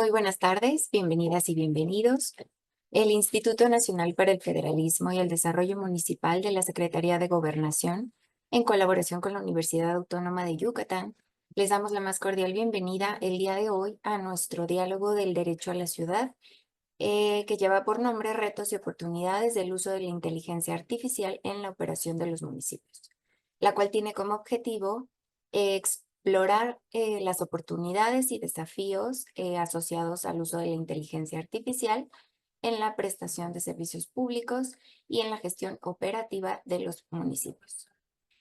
Muy buenas tardes, bienvenidas y bienvenidos. El Instituto Nacional para el Federalismo y el Desarrollo Municipal de la Secretaría de Gobernación, en colaboración con la Universidad Autónoma de Yucatán, les damos la más cordial bienvenida el día de hoy a nuestro diálogo del derecho a la ciudad, que lleva por nombre Retos y oportunidades del uso de la inteligencia artificial en la operación de los municipios, la cual tiene como objetivo explorar las oportunidades y desafíos asociados al uso de la inteligencia artificial en la prestación de servicios públicos y en la gestión operativa de los municipios.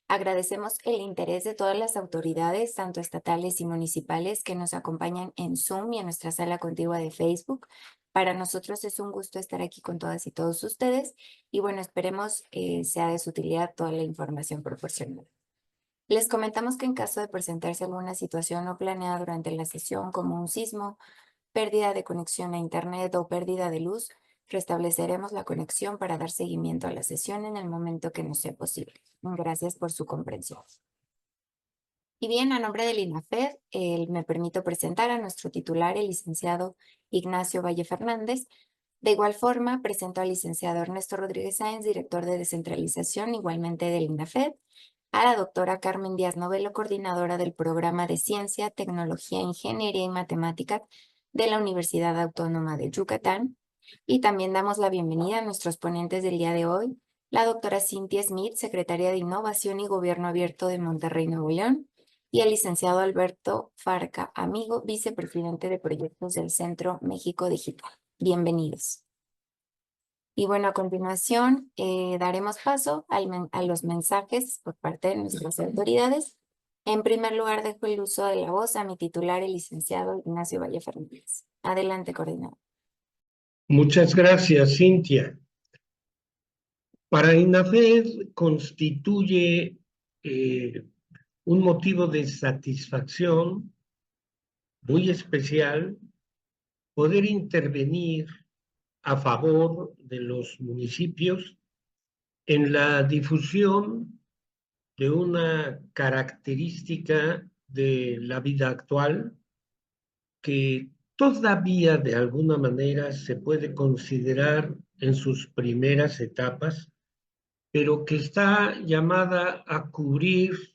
Agradecemos el interés de todas las autoridades, tanto estatales y municipales, que nos acompañan en Zoom y en nuestra sala contigua de Facebook. Para nosotros es un gusto estar aquí con todas y todos ustedes y bueno, esperemos sea de su utilidad toda la información proporcionada. Les comentamos que en caso de presentarse alguna situación no planeada durante la sesión, como un sismo, pérdida de conexión a Internet o pérdida de luz, restableceremos la conexión para dar seguimiento a la sesión en el momento que nos sea posible. Gracias por su comprensión. Y bien, a nombre del INAFED, me permito presentar a nuestro titular, el licenciado Ignacio Valle Fernández. De igual forma, presento al licenciado Ernesto Rodríguez Sáenz, director de descentralización, igualmente del INAFED, a la doctora Carmen Díaz Novelo, coordinadora del programa de Ciencia, Tecnología, Ingeniería y Matemáticas de la Universidad Autónoma de Yucatán. Y también damos la bienvenida a nuestros ponentes del día de hoy, la doctora Cynthia Smith, secretaria de Innovación y Gobierno Abierto de Monterrey, Nuevo León, y el licenciado Alberto Farca Amigo, vicepresidente de Proyectos del Centro México Digital. Bienvenidos. Y bueno, a continuación daremos paso a los mensajes por parte de nuestras autoridades. En primer lugar, dejo el uso de la voz a mi titular, el licenciado Ignacio Valle Fernández. Adelante, coordinador. Muchas gracias, Cintia. Para INAFED constituye un motivo de satisfacción muy especial poder intervenir a favor de los municipios en la difusión de una característica de la vida actual que todavía de alguna manera se puede considerar en sus primeras etapas, pero que está llamada a cubrir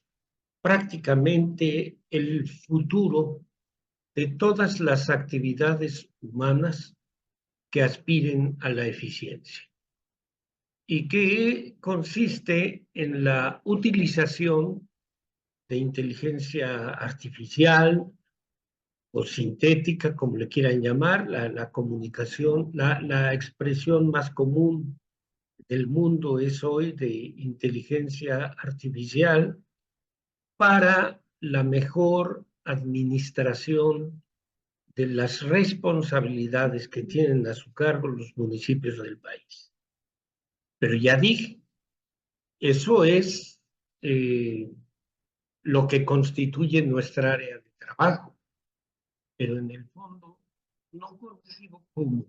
prácticamente el futuro de todas las actividades humanas que aspiren a la eficiencia y que consiste en la utilización de inteligencia artificial o sintética, como le quieran llamar, la comunicación, la expresión más común del mundo es hoy de inteligencia artificial para la mejor administración de las responsabilidades que tienen a su cargo los municipios del país. Pero ya dije, eso es lo que constituye nuestra área de trabajo, pero en el fondo no concibo cómo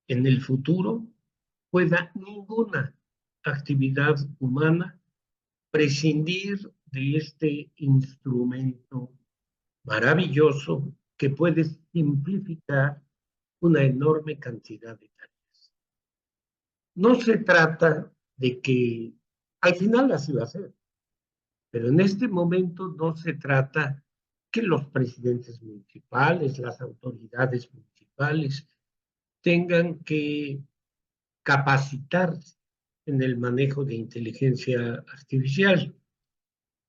en el futuro pueda ninguna actividad humana prescindir de este instrumento maravilloso que puede simplificar una enorme cantidad de tareas. No se trata de que al final así va a ser, pero en este momento no se trata que los presidentes municipales, las autoridades municipales tengan que capacitarse en el manejo de inteligencia artificial.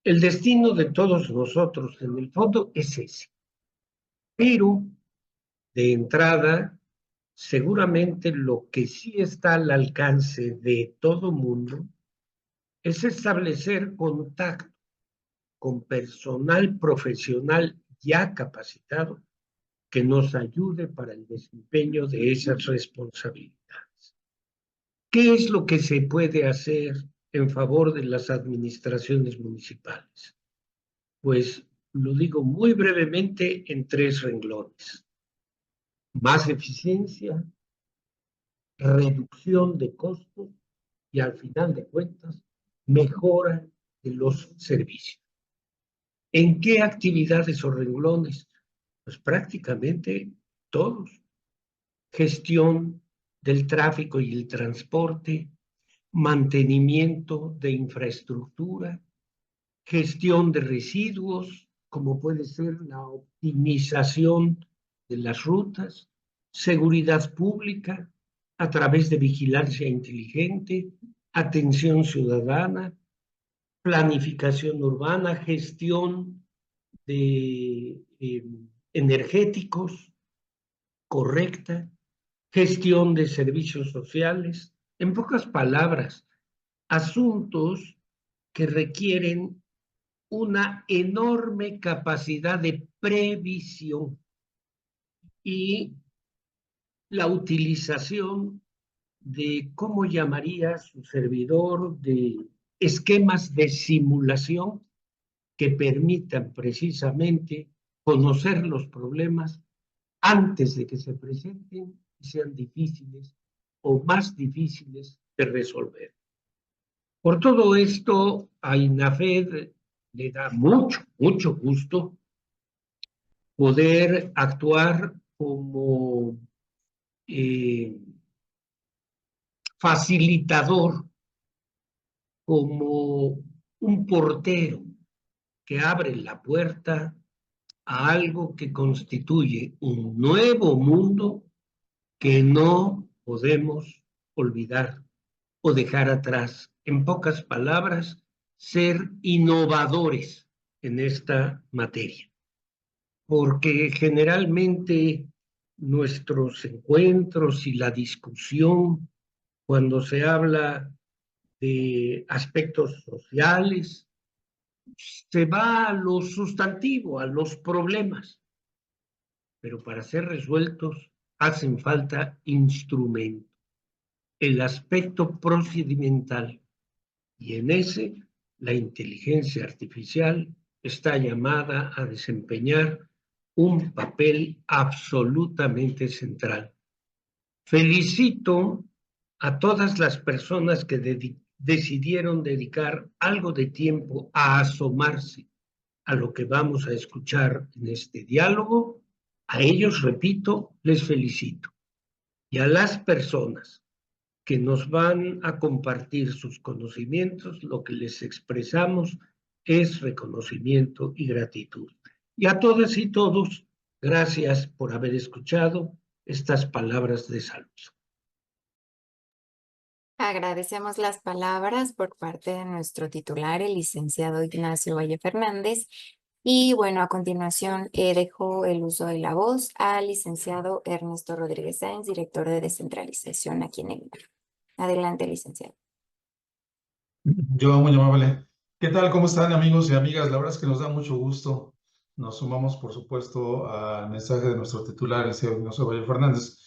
El destino de todos nosotros, en el fondo, es ese. Pero, de entrada, seguramente lo que sí está al alcance de todo mundo es establecer contacto con personal profesional ya capacitado que nos ayude para el desempeño de esas responsabilidades. ¿Qué es lo que se puede hacer en favor de las administraciones municipales? Pues lo digo muy brevemente en 3 renglones. Más eficiencia, reducción de costos y al final de cuentas, mejora de los servicios. ¿En qué actividades o renglones? Pues prácticamente todos. Gestión del tráfico y el transporte, mantenimiento de infraestructura, gestión de residuos, como puede ser la optimización de las rutas, seguridad pública a través de vigilancia inteligente, atención ciudadana, planificación urbana, gestión de energéticos correcta, gestión de servicios sociales, en pocas palabras, asuntos que requieren una enorme capacidad de previsión y la utilización de, ¿cómo llamaría su servidor?, de esquemas de simulación que permitan precisamente conocer los problemas antes de que se presenten y sean difíciles o más difíciles de resolver. Por todo esto, a INAFED le da mucho, mucho gusto poder actuar como facilitador, como un portero que abre la puerta a algo que constituye un nuevo mundo que no podemos olvidar o dejar atrás. En pocas palabras, ser innovadores en esta materia, porque generalmente nuestros encuentros y la discusión, cuando se habla de aspectos sociales, se va a lo sustantivo, a los problemas, pero para ser resueltos hacen falta instrumentos, el aspecto procedimental, y en ese la inteligencia artificial está llamada a desempeñar un papel absolutamente central. Felicito a todas las personas que decidieron dedicar algo de tiempo a asomarse a lo que vamos a escuchar en este diálogo. A ellos, repito, les felicito. Y a las personas que nos van a compartir sus conocimientos, lo que les expresamos es reconocimiento y gratitud. Y a todas y todos, gracias por haber escuchado estas palabras de salud. Agradecemos las palabras por parte de nuestro titular, el licenciado Ignacio Valle Fernández. Y bueno, a continuación dejo el uso de la voz al licenciado Ernesto Rodríguez Sáenz, director de descentralización aquí en el INAH. Adelante, licenciado. Yo, muy amable. ¿Qué tal? ¿Cómo están, amigos y amigas? La verdad es que nos da mucho gusto. Nos sumamos, por supuesto, al mensaje de nuestro titular, el señor Ignacio Valle Fernández,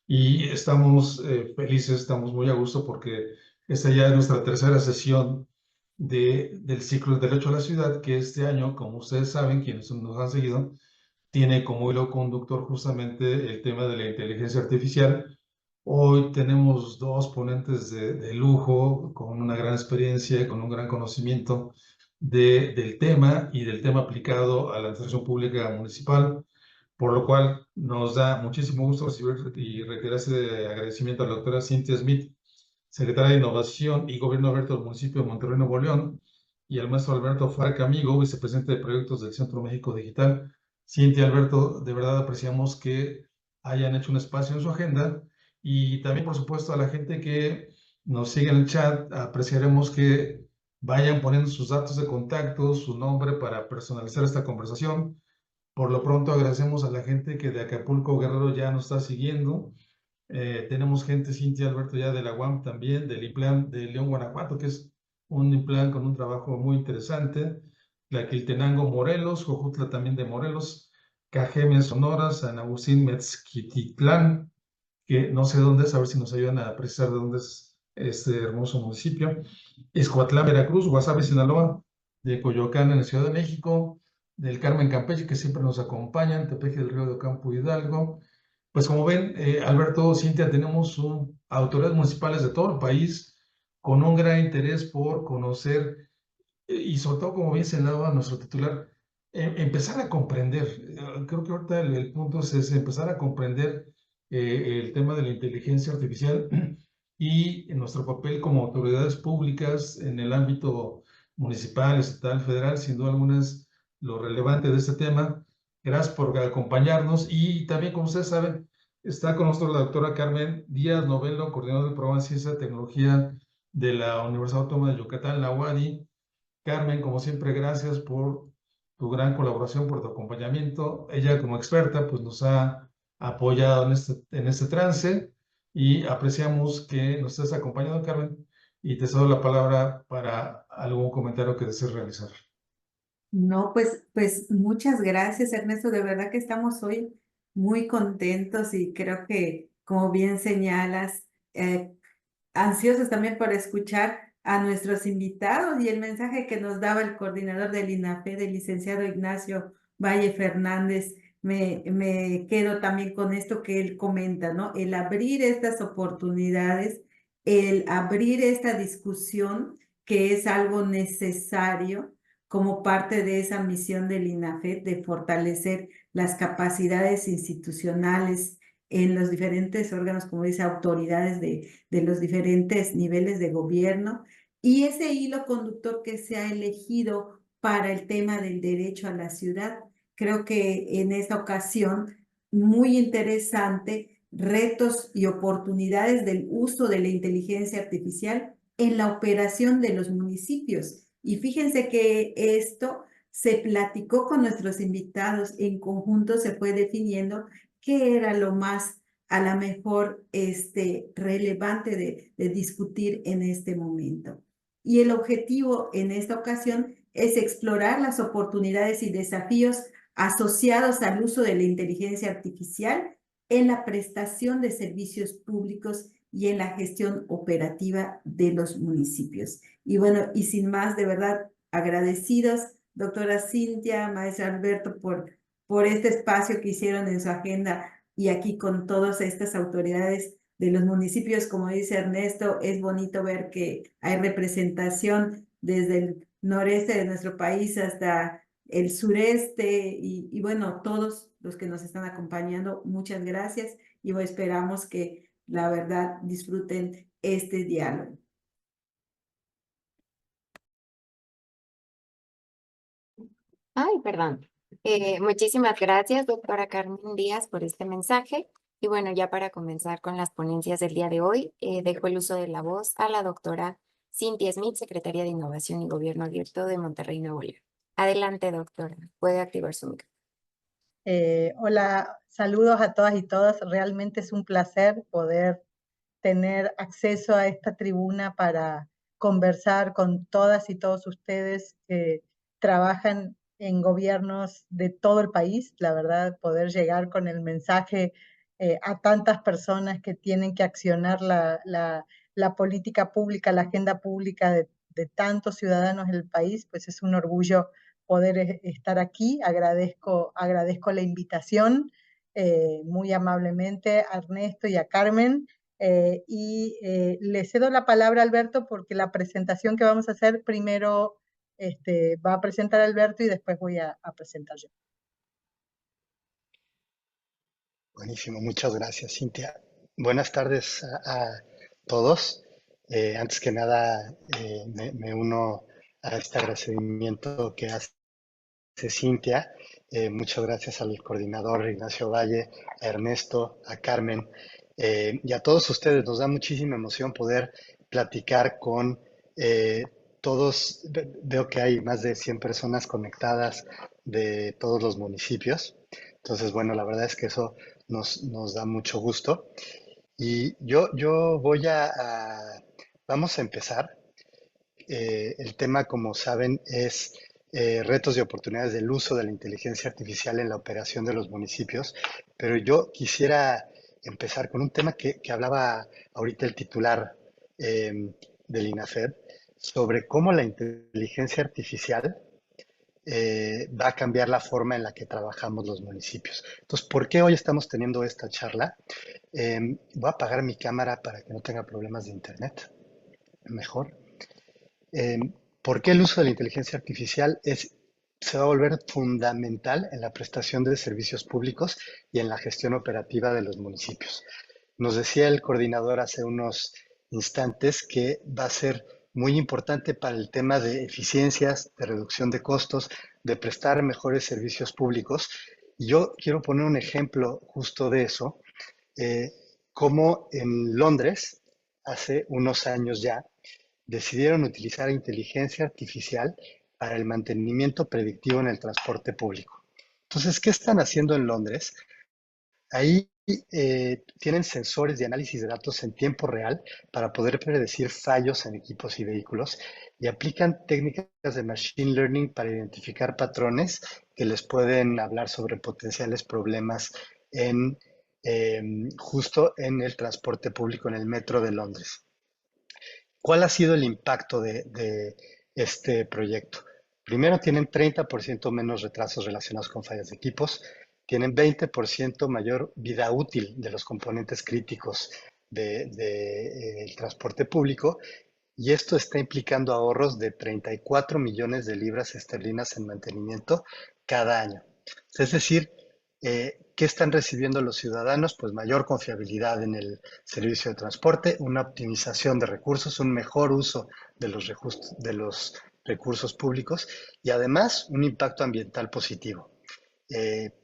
y estamos felices, estamos muy a gusto porque esta ya es nuestra tercera sesión del ciclo del Derecho a la Ciudad, que este año, como ustedes saben, quienes nos han seguido, tiene como hilo conductor justamente el tema de la inteligencia artificial. Hoy tenemos dos ponentes de lujo, con una gran experiencia, con un gran conocimiento del tema y del tema aplicado a la administración pública municipal, por lo cual nos da muchísimo gusto recibir y reiterar ese agradecimiento a la doctora Cynthia Smith, secretaria de Innovación y Gobierno Abierto del municipio de Monterrey, Nuevo León, y al maestro Alberto Farca Amigo, vicepresidente de proyectos del Centro México Digital. Cynthia, Alberto, de verdad apreciamos que hayan hecho un espacio en su agenda, y también, por supuesto, a la gente que nos sigue en el chat, apreciaremos que vayan poniendo sus datos de contacto, su nombre para personalizar esta conversación. Por lo pronto agradecemos a la gente que de Acapulco, Guerrero, ya nos está siguiendo. Tenemos gente, Cintia, Alberto, ya de la UAM también, del IPLAN de León, Guanajuato, que es un IPLAN con un trabajo muy interesante. Tlaquiltenango, Morelos, Jojutla también de Morelos, Cajeme, Sonora, San Agustín, Mezquititlán, que no sé dónde es, a ver si nos ayudan a precisar de dónde es este hermoso municipio. Escuatlán, Veracruz, Guasave, Sinaloa, de Coyoacán en la Ciudad de México, del Carmen, Campeche, que siempre nos acompañan, Tepeji del Río de Ocampo, Hidalgo. Pues como ven, Alberto, Cintia, tenemos autoridades municipales de todo el país con un gran interés por conocer y sobre todo, como bien señalaba nuestro titular, empezar a comprender. Creo que ahorita el punto es ese, empezar a comprender el tema de la inteligencia artificial y nuestro papel como autoridades públicas en el ámbito municipal, estatal, federal. Sin duda alguna es lo relevante de este tema. Gracias por acompañarnos y también, como ustedes saben, está con nosotros la doctora Carmen Díaz Novelo, coordinadora del programa de Ciencia y Tecnología de la Universidad Autónoma de Yucatán, la UADY. Carmen, como siempre, gracias por tu gran colaboración, por tu acompañamiento. Ella, como experta, pues nos ha apoyado en este trance y apreciamos que nos estés acompañando, Carmen, y te cedo la palabra para algún comentario que desees realizar. No, pues muchas gracias, Ernesto. De verdad que estamos hoy muy contentos y creo que, como bien señalas, ansiosos también por escuchar a nuestros invitados y el mensaje que nos daba el coordinador del INAFED, el licenciado Ignacio Valle Fernández. Me quedo también con esto que él comenta, ¿no? El abrir estas oportunidades, el abrir esta discusión, que es algo necesario como parte de esa misión del INAFED de fortalecer las capacidades institucionales en los diferentes órganos, como dice, autoridades de los diferentes niveles de gobierno, y ese hilo conductor que se ha elegido para el tema del derecho a la ciudad. Creo que en esta ocasión, muy interesante, retos y oportunidades del uso de la inteligencia artificial en la operación de los municipios. Y fíjense que esto se platicó con nuestros invitados, en conjunto se fue definiendo qué era lo más a la mejor relevante de discutir en este momento. Y el objetivo en esta ocasión es explorar las oportunidades y desafíos asociados al uso de la inteligencia artificial en la prestación de servicios públicos y en la gestión operativa de los municipios. Y bueno, y sin más, de verdad, agradecidos, doctora Cintia, maestro Alberto, por este espacio que hicieron en su agenda y aquí con todas estas autoridades de los municipios. Como dice Ernesto, es bonito ver que hay representación desde el noreste de nuestro país hasta el sureste y bueno, todos los que nos están acompañando, muchas gracias y bueno, esperamos que la verdad disfruten este diálogo. Ay, perdón. Muchísimas gracias, doctora Carmen Díaz, por este mensaje. Y bueno, ya para comenzar con las ponencias del día de hoy, dejo el uso de la voz a la doctora Cynthia Smith, secretaria de Innovación y Gobierno Abierto de Monterrey, Nuevo León. Adelante, doctora. Puede activar su micrófono. Hola, saludos a todas y todos. Realmente es un placer poder tener acceso a esta tribuna para conversar con todas y todos ustedes que trabajan en gobiernos de todo el país. La verdad, poder llegar con el mensaje a tantas personas que tienen que accionar la política pública, la agenda pública de tantos ciudadanos del país, pues es un orgullo poder estar aquí. Agradezco la invitación muy amablemente a Ernesto y a Carmen. Le cedo la palabra a Alberto porque la presentación que vamos a hacer primero va a presentar Alberto y después voy a presentar yo. Buenísimo, muchas gracias, Cintia. Buenas tardes a todos. Antes que nada, me uno a este agradecimiento que hace Cintia. Muchas gracias al coordinador Ignacio Valle, a Ernesto, a Carmen y a todos ustedes. Nos da muchísima emoción poder platicar con todos. Veo que hay más de 100 personas conectadas de todos los municipios. Entonces, bueno, la verdad es que eso nos da mucho gusto. Y yo vamos a empezar. El tema, como saben, es retos y oportunidades del uso de la inteligencia artificial en la operación de los municipios, pero yo quisiera empezar con un tema que hablaba ahorita el titular del INAFED sobre cómo la inteligencia artificial va a cambiar la forma en la que trabajamos los municipios. Entonces, ¿por qué hoy estamos teniendo esta charla? Voy a apagar mi cámara para que no tenga problemas de internet. Mejor. Eh, ¿Por qué el uso de la inteligencia artificial es se va a volver fundamental en la prestación de servicios públicos y en la gestión operativa de los municipios. Nos decía el coordinador hace unos instantes que va a ser muy importante para el tema de eficiencias, de reducción de costos, de prestar mejores servicios públicos. Y yo quiero poner un ejemplo justo de eso, como en Londres, hace unos años ya, decidieron utilizar inteligencia artificial para el mantenimiento predictivo en el transporte público. Entonces, ¿qué están haciendo en Londres? Ahí tienen sensores de análisis de datos en tiempo real para poder predecir fallos en equipos y vehículos y aplican técnicas de machine learning para identificar patrones que les pueden hablar sobre potenciales problemas en, justo en el transporte público, en el metro de Londres. ¿Cuál ha sido el impacto de este proyecto? Primero, tienen 30% menos retrasos relacionados con fallas de equipos, tienen 20% mayor vida útil de los componentes críticos del transporte público, y esto está implicando ahorros de 34 millones de libras esterlinas en mantenimiento cada año. Es decir, ¿qué están recibiendo los ciudadanos? Pues mayor confiabilidad en el servicio de transporte, una optimización de recursos, un mejor uso de los recursos públicos y además un impacto ambiental positivo.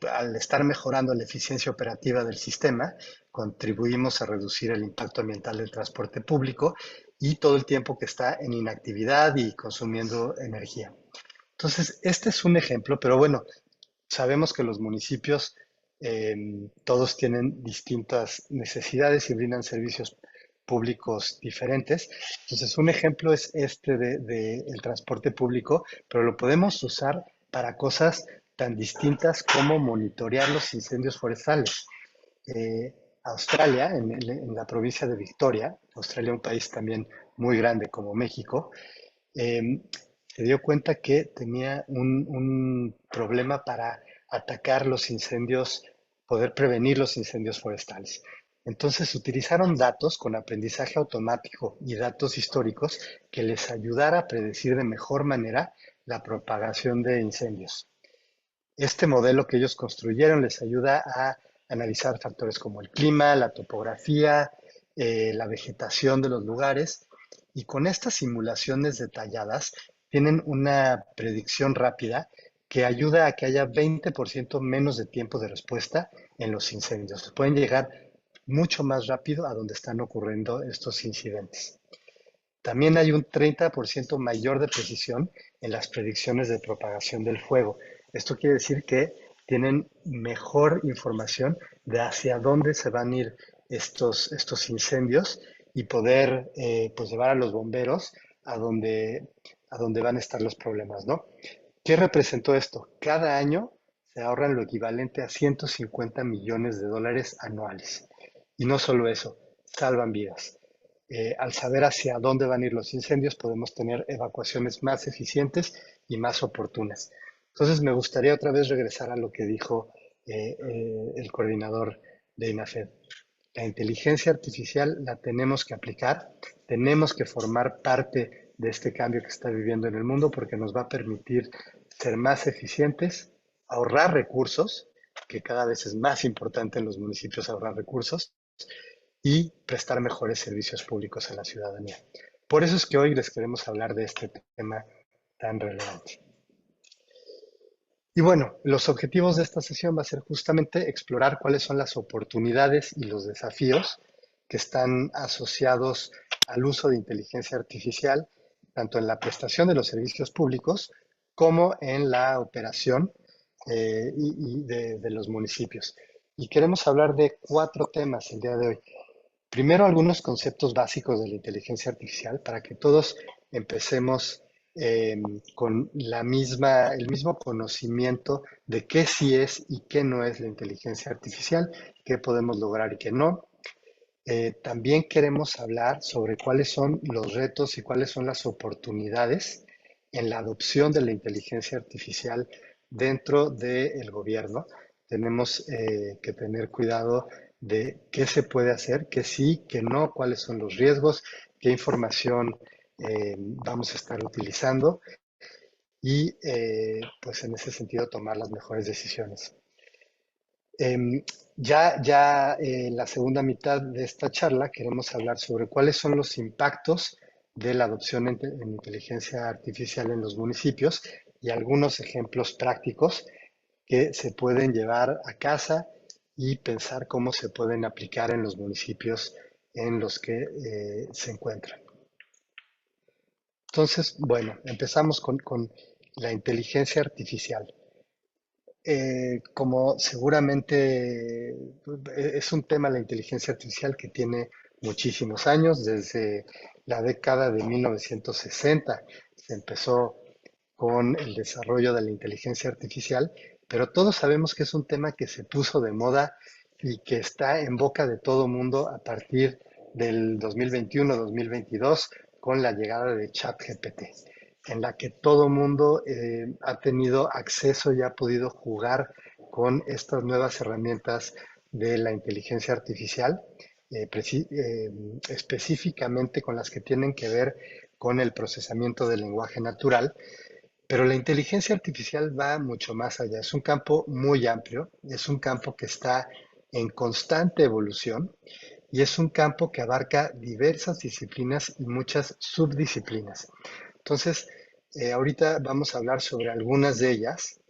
Al estar mejorando la eficiencia operativa del sistema, contribuimos a reducir el impacto ambiental del transporte público y todo el tiempo que está en inactividad y consumiendo energía. Entonces, este es un ejemplo, pero bueno, sabemos que los municipios todos tienen distintas necesidades y brindan servicios públicos diferentes. Entonces, un ejemplo es este del transporte público, pero lo podemos usar para cosas tan distintas como monitorear los incendios forestales. Australia, en la provincia de Victoria, Australia, un país también muy grande como México, se dio cuenta que tenía un problema para atacar los incendios, poder prevenir los incendios forestales. Entonces utilizaron datos con aprendizaje automático y datos históricos que les ayudara a predecir de mejor manera la propagación de incendios. Este modelo que ellos construyeron les ayuda a analizar factores como el clima, la topografía, la vegetación de los lugares, y con estas simulaciones detalladas tienen una predicción rápida que ayuda a que haya 20% menos de tiempo de respuesta en los incendios. Pueden llegar mucho más rápido a donde están ocurriendo estos incidentes. También hay un 30% mayor de precisión en las predicciones de propagación del fuego. Esto quiere decir que tienen mejor información de hacia dónde se van a ir estos incendios y poder pues llevar a los bomberos a donde van a estar los problemas, ¿no? ¿Qué representó esto? Cada año se ahorran lo equivalente a 150 millones de dólares anuales. Y no solo eso, salvan vidas. Al saber hacia dónde van a ir los incendios, podemos tener evacuaciones más eficientes y más oportunas. Entonces, me gustaría otra vez regresar a lo que dijo el coordinador de INAFED. La inteligencia artificial la tenemos que aplicar, tenemos que formar parte de este cambio que está viviendo en el mundo porque nos va a permitir ser más eficientes, ahorrar recursos, que cada vez es más importante en los municipios ahorrar recursos, y prestar mejores servicios públicos a la ciudadanía. Por eso es que hoy les queremos hablar de este tema tan relevante. Y bueno, los objetivos de esta sesión va a ser justamente explorar cuáles son las oportunidades y los desafíos que están asociados al uso de inteligencia artificial, tanto en la prestación de los servicios públicos como en la operación de los municipios. Y queremos hablar de 4 temas el día de hoy. Primero, algunos conceptos básicos de la inteligencia artificial para que todos empecemos con el mismo conocimiento de qué sí es y qué no es la inteligencia artificial, qué podemos lograr y qué no. También queremos hablar sobre cuáles son los retos y cuáles son las oportunidades en la adopción de la inteligencia artificial dentro del gobierno. Tenemos que tener cuidado de qué se puede hacer, qué sí, qué no, cuáles son los riesgos, qué información vamos a estar utilizando. y pues en ese sentido tomar las mejores decisiones. En la segunda mitad de esta charla queremos hablar sobre cuáles son los impactos de la adopción en inteligencia artificial en los municipios y algunos ejemplos prácticos que se pueden llevar a casa y pensar cómo se pueden aplicar en los municipios en los que se encuentran. Entonces, bueno, empezamos con la inteligencia artificial. Como seguramente es un tema la inteligencia artificial que tiene muchísimos años, desde la década de 1960 se empezó con el desarrollo de la inteligencia artificial, pero todos sabemos que es un tema que se puso de moda y que está en boca de todo mundo a partir del 2021-2022 con la llegada de ChatGPT, en la que todo mundo ha tenido acceso y ha podido jugar con estas nuevas herramientas de la inteligencia artificial, específicamente con las que tienen que ver con el procesamiento del lenguaje natural. Pero la inteligencia artificial va mucho más allá. Es un campo muy amplio, es un campo que está en constante evolución y es un campo que abarca diversas disciplinas y muchas subdisciplinas. Entonces, ahorita vamos a hablar sobre algunas de ellas.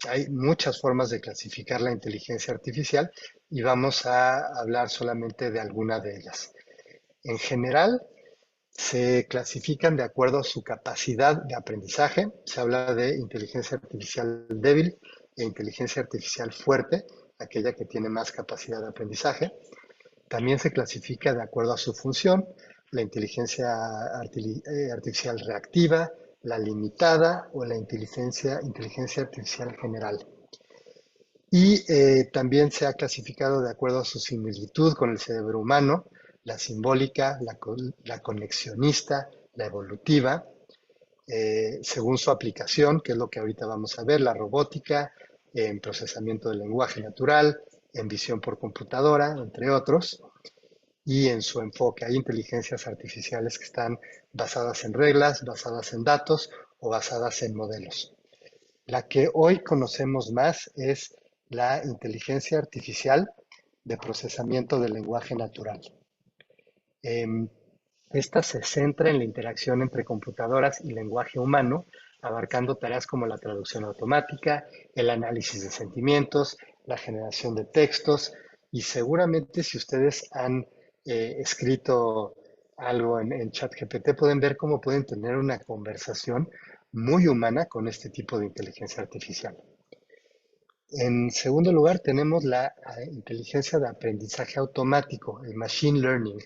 Hay muchas formas de clasificar la inteligencia artificial y vamos a hablar solamente de alguna de ellas. En general, se clasifican de acuerdo a su capacidad de aprendizaje. Se habla de inteligencia artificial débil e inteligencia artificial fuerte, aquella que tiene más capacidad de aprendizaje. También se clasifica de acuerdo a su función, la inteligencia artificial reactiva, la limitada o la inteligencia artificial general. Y también se ha clasificado de acuerdo a su similitud con el cerebro humano, la simbólica, la conexionista, la evolutiva, según su aplicación, que es lo que ahorita vamos a ver, la robótica, en procesamiento del lenguaje natural, en visión por computadora, entre otros, y en su enfoque. Hay inteligencias artificiales que están basadas en reglas, basadas en datos o basadas en modelos. La que hoy conocemos más es la inteligencia artificial de procesamiento del lenguaje natural. Esta se centra en la interacción entre computadoras y lenguaje humano, abarcando tareas como la traducción automática, el análisis de sentimientos, la generación de textos, y seguramente si ustedes han escrito algo en ChatGPT pueden ver cómo pueden tener una conversación muy humana con este tipo de inteligencia artificial. En segundo lugar, tenemos la inteligencia de aprendizaje automático, el machine learning.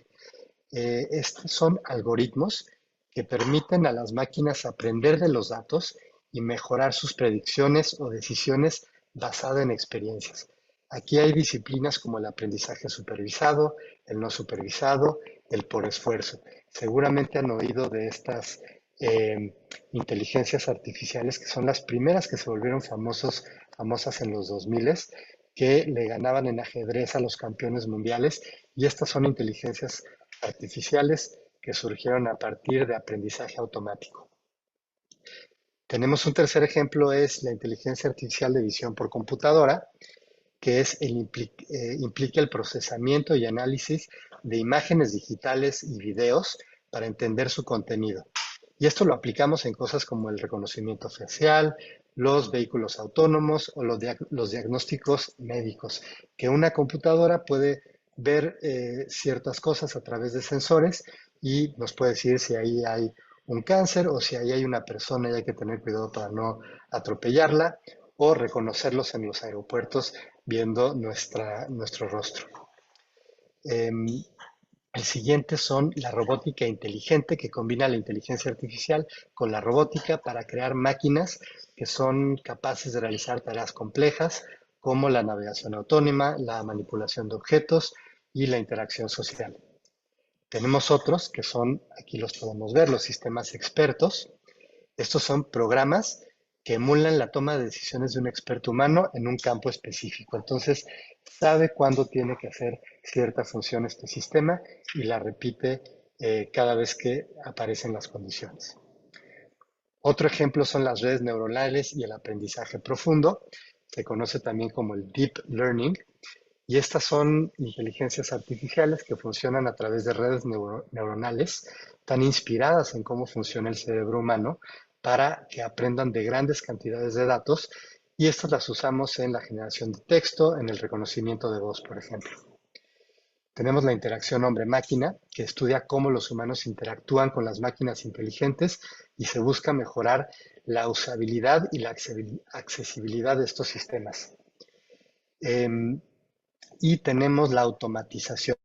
Estos son algoritmos que permiten a las máquinas aprender de los datos y mejorar sus predicciones o decisiones basadas en experiencias. Aquí hay disciplinas como el aprendizaje supervisado, el no supervisado, el por esfuerzo. Seguramente han oído de estas inteligencias artificiales que son las primeras que se volvieron famosas en los 2000, que le ganaban en ajedrez a los campeones mundiales, y estas son inteligencias artificiales que surgieron a partir de aprendizaje automático. Tenemos un tercer ejemplo, es la inteligencia artificial de visión por computadora, que implica el procesamiento y análisis de imágenes digitales y videos para entender su contenido. Y esto lo aplicamos en cosas como el reconocimiento facial, los vehículos autónomos o los diagnósticos médicos, que una computadora puede ver ciertas cosas a través de sensores y nos puede decir si ahí hay un cáncer o si ahí hay una persona y hay que tener cuidado para no atropellarla, o reconocerlos en los aeropuertos viendo nuestro rostro. El siguiente son la robótica inteligente, que combina la inteligencia artificial con la robótica para crear máquinas que son capaces de realizar tareas complejas como la navegación autónoma, la manipulación de objetos y la interacción social. Tenemos otros que son, aquí los podemos ver, los sistemas expertos. Estos son programas que emulan la toma de decisiones de un experto humano en un campo específico. Entonces, sabe cuándo tiene que hacer cierta función este sistema y la repite cada vez que aparecen las condiciones. Otro ejemplo son las redes neuronales y el aprendizaje profundo. Se conoce también como el deep learning. Y estas son inteligencias artificiales que funcionan a través de redes neuronales tan inspiradas en cómo funciona el cerebro humano para que aprendan de grandes cantidades de datos, y estas las usamos en la generación de texto, en el reconocimiento de voz, por ejemplo. Tenemos la interacción hombre-máquina, que estudia cómo los humanos interactúan con las máquinas inteligentes y se busca mejorar la usabilidad y la accesibilidad de estos sistemas. Y tenemos la automatización.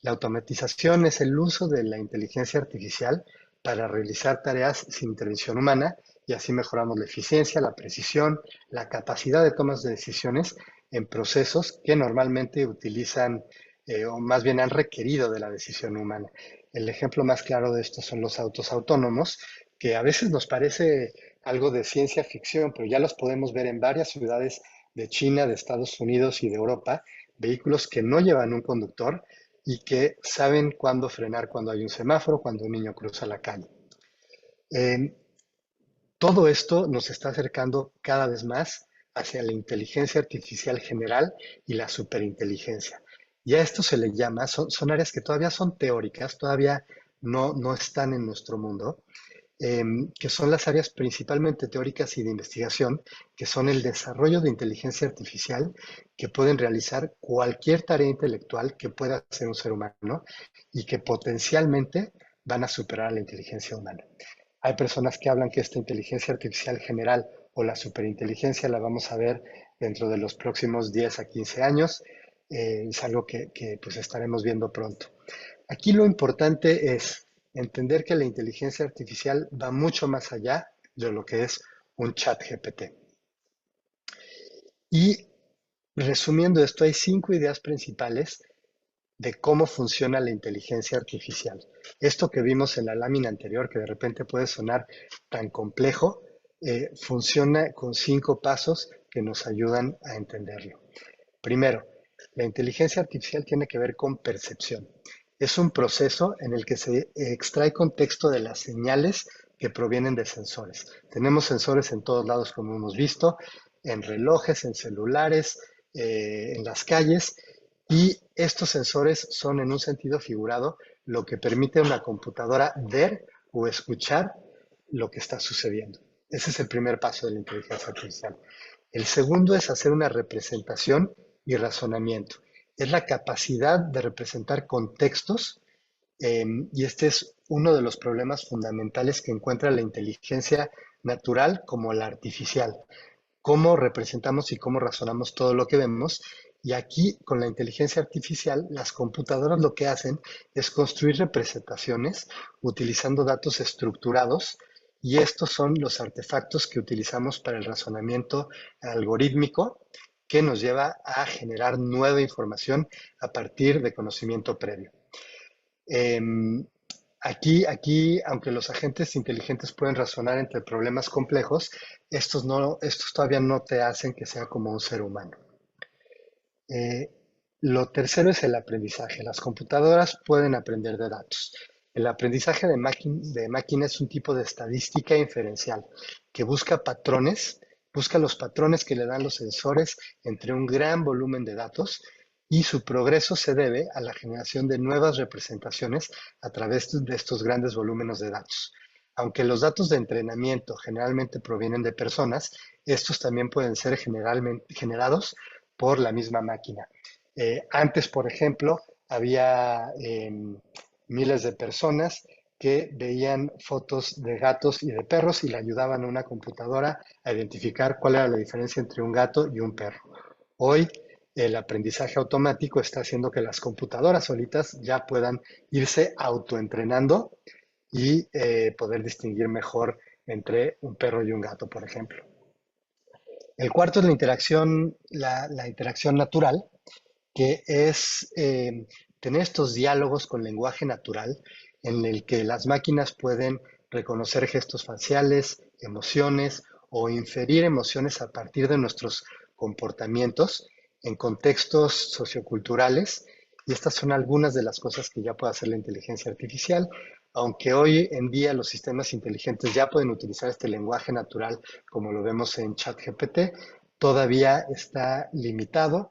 La automatización es el uso de la inteligencia artificial para realizar tareas sin intervención humana, y así mejoramos la eficiencia, la precisión, la capacidad de tomas de decisiones en procesos que normalmente utilizan o más bien han requerido de la decisión humana. El ejemplo más claro de esto son los autos autónomos, que a veces nos parece algo de ciencia ficción, pero ya los podemos ver en varias ciudades de China, de Estados Unidos y de Europa, vehículos que no llevan un conductor y que saben cuándo frenar cuando hay un semáforo, cuando un niño cruza la calle. Todo esto nos está acercando cada vez más hacia la inteligencia artificial general y la superinteligencia. Y a esto se le llama, son áreas que todavía son teóricas, todavía no están en nuestro mundo, que son las áreas principalmente teóricas y de investigación, que son el desarrollo de inteligencia artificial que pueden realizar cualquier tarea intelectual que pueda hacer un ser humano y que potencialmente van a superar a la inteligencia humana. Hay personas que hablan que esta inteligencia artificial general o la superinteligencia la vamos a ver dentro de los próximos 10 a 15 años. Es algo que pues estaremos viendo pronto. Aquí lo importante es entender que la inteligencia artificial va mucho más allá de lo que es un chat GPT. Y resumiendo esto, hay 5 ideas principales de cómo funciona la inteligencia artificial. Esto que vimos en la lámina anterior, que de repente puede sonar tan complejo, funciona con 5 pasos que nos ayudan a entenderlo. Primero, la inteligencia artificial tiene que ver con percepción. Es un proceso en el que se extrae contexto de las señales que provienen de sensores. Tenemos sensores en todos lados, como hemos visto, en relojes, en celulares, en las calles, y estos sensores son, en un sentido figurado, lo que permite a una computadora ver o escuchar lo que está sucediendo. Ese es el primer paso de la inteligencia artificial. El segundo es hacer una representación y razonamiento. Es la capacidad de representar contextos, y este es uno de los problemas fundamentales que encuentra la inteligencia natural como la artificial. Cómo representamos y cómo razonamos todo lo que vemos. Y aquí, con la inteligencia artificial, las computadoras lo que hacen es construir representaciones utilizando datos estructurados, y estos son los artefactos que utilizamos para el razonamiento algorítmico, que nos lleva a generar nueva información a partir de conocimiento previo. Aquí, aunque los agentes inteligentes pueden razonar entre problemas complejos, estos todavía no te hacen que sea como un ser humano. Lo tercero es el aprendizaje. Las computadoras pueden aprender de datos. El aprendizaje de máquina es un tipo de estadística inferencial que busca los patrones que le dan los sensores entre un gran volumen de datos, y su progreso se debe a la generación de nuevas representaciones a través de estos grandes volúmenes de datos. Aunque los datos de entrenamiento generalmente provienen de personas, estos también pueden ser generados por la misma máquina. Antes, por ejemplo, había miles de personas que veían fotos de gatos y de perros y le ayudaban a una computadora a identificar cuál era la diferencia entre un gato y un perro. Hoy, el aprendizaje automático está haciendo que las computadoras solitas ya puedan irse autoentrenando y poder distinguir mejor entre un perro y un gato, por ejemplo. El cuarto es la interacción natural, que es tener estos diálogos con lenguaje natural en el que las máquinas pueden reconocer gestos faciales, emociones o inferir emociones a partir de nuestros comportamientos en contextos socioculturales. Y estas son algunas de las cosas que ya puede hacer la inteligencia artificial. aunque hoy en día los sistemas inteligentes ya pueden utilizar este lenguaje natural, como lo vemos en ChatGPT, todavía está limitado.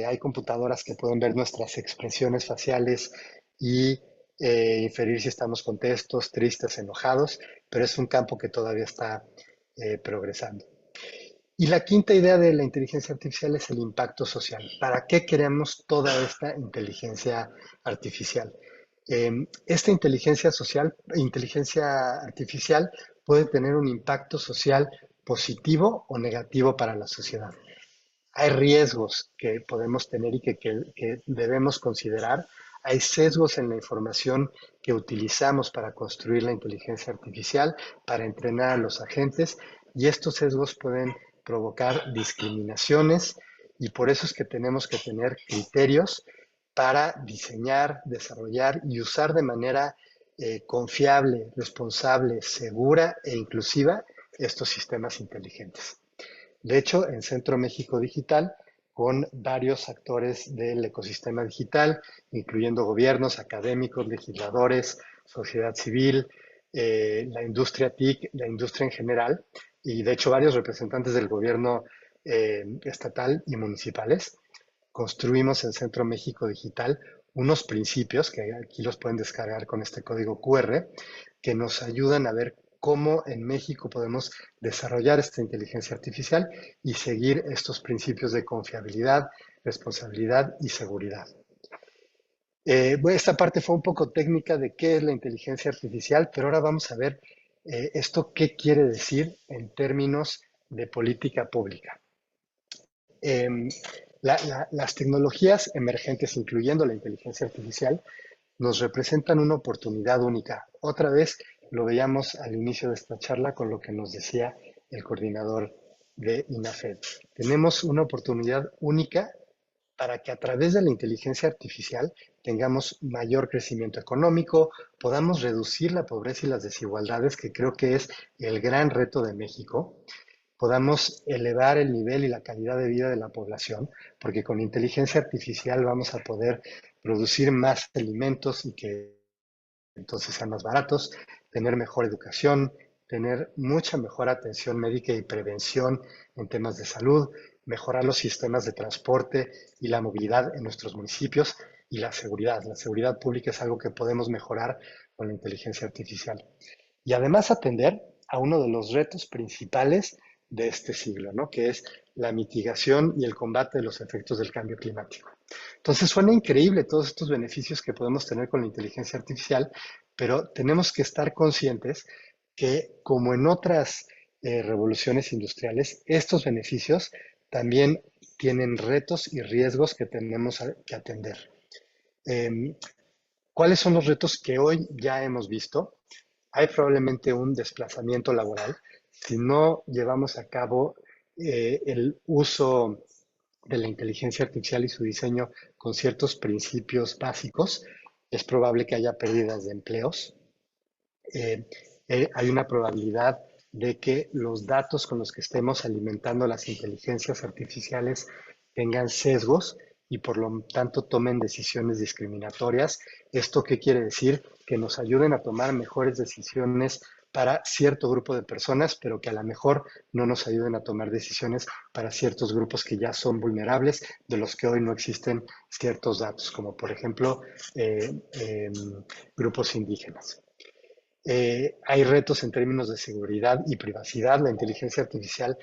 Hay computadoras que pueden ver nuestras expresiones faciales y inferir si estamos contentos, tristes, enojados, pero es un campo que todavía está progresando. Y la quinta idea de la inteligencia artificial es el impacto social. ¿Para qué queremos toda esta inteligencia artificial? Esta inteligencia artificial puede tener un impacto social positivo o negativo para la sociedad. Hay riesgos que podemos tener y que debemos considerar. Hay sesgos en la información que utilizamos para construir la inteligencia artificial, para entrenar a los agentes, y estos sesgos pueden provocar discriminaciones, y por eso es que tenemos que tener criterios para diseñar, desarrollar y usar de manera confiable, responsable, segura e inclusiva estos sistemas inteligentes. De hecho, en Centro México Digital, con varios actores del ecosistema digital, incluyendo gobiernos, académicos, legisladores, sociedad civil, la industria TIC, la industria en general, y de hecho varios representantes del gobierno estatal y municipales, construimos en Centro México Digital unos principios, que aquí los pueden descargar con este código QR, que nos ayudan a ver cómo en México podemos desarrollar esta inteligencia artificial y seguir estos principios de confiabilidad, responsabilidad y seguridad. Bueno, esta parte fue un poco técnica de qué es la inteligencia artificial, pero ahora vamos a ver esto qué quiere decir en términos de política pública. Las tecnologías emergentes, incluyendo la inteligencia artificial, nos representan una oportunidad única. Otra vez lo veíamos al inicio de esta charla con lo que nos decía el coordinador de INAFED. Tenemos una oportunidad única para que a través de la inteligencia artificial tengamos mayor crecimiento económico, podamos reducir la pobreza y las desigualdades, que creo que es el gran reto de México, podamos elevar el nivel y la calidad de vida de la población, porque con inteligencia artificial vamos a poder producir más alimentos y que entonces sean más baratos, tener mejor educación, tener mucha mejor atención médica y prevención en temas de salud, mejorar los sistemas de transporte y la movilidad en nuestros municipios y la seguridad. La seguridad pública es algo que podemos mejorar con la inteligencia artificial. Y además atender a uno de los retos principales de este siglo, ¿no? Que es la mitigación y el combate de los efectos del cambio climático. Entonces suena increíble todos estos beneficios que podemos tener con la inteligencia artificial, pero tenemos que estar conscientes que, como en otras revoluciones industriales, estos beneficios también tienen retos y riesgos que tenemos que atender. ¿Cuáles son los retos que hoy ya hemos visto? Hay probablemente un desplazamiento laboral. Si no llevamos a cabo el uso de la inteligencia artificial y su diseño con ciertos principios básicos, es probable que haya pérdidas de empleos. Hay una probabilidad de que los datos con los que estemos alimentando las inteligencias artificiales tengan sesgos y por lo tanto tomen decisiones discriminatorias. ¿Esto qué quiere decir? Que nos ayuden a tomar mejores decisiones para cierto grupo de personas, pero que a lo mejor no nos ayuden a tomar decisiones para ciertos grupos que ya son vulnerables, de los que hoy no existen ciertos datos, como por ejemplo grupos indígenas. Hay retos en términos de seguridad y privacidad. La inteligencia artificial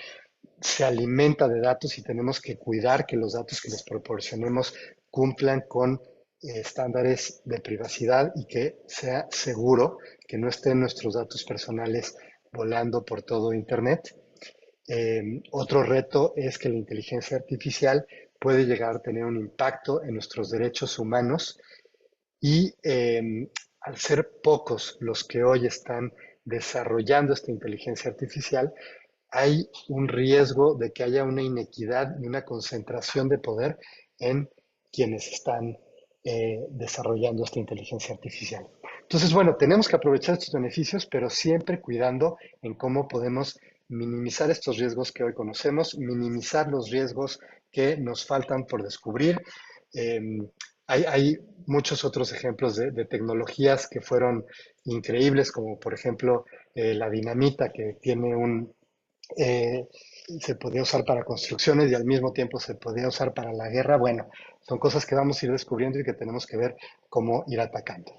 se alimenta de datos y tenemos que cuidar que los datos que les proporcionemos cumplan con estándares de privacidad y que sea seguro, que no estén nuestros datos personales volando por todo Internet. Otro reto es que la inteligencia artificial puede llegar a tener un impacto en nuestros derechos humanos y al ser pocos los que hoy están desarrollando esta inteligencia artificial, hay un riesgo de que haya una inequidad y una concentración de poder en quienes están desarrollando esta inteligencia artificial. Entonces, bueno, tenemos que aprovechar estos beneficios, pero siempre cuidando en cómo podemos minimizar estos riesgos que hoy conocemos, minimizar los riesgos que nos faltan por descubrir, Hay muchos otros ejemplos de tecnologías que fueron increíbles, como por ejemplo la dinamita, que tiene se podía usar para construcciones y al mismo tiempo se podía usar para la guerra. Bueno, son cosas que vamos a ir descubriendo y que tenemos que ver cómo ir atacando.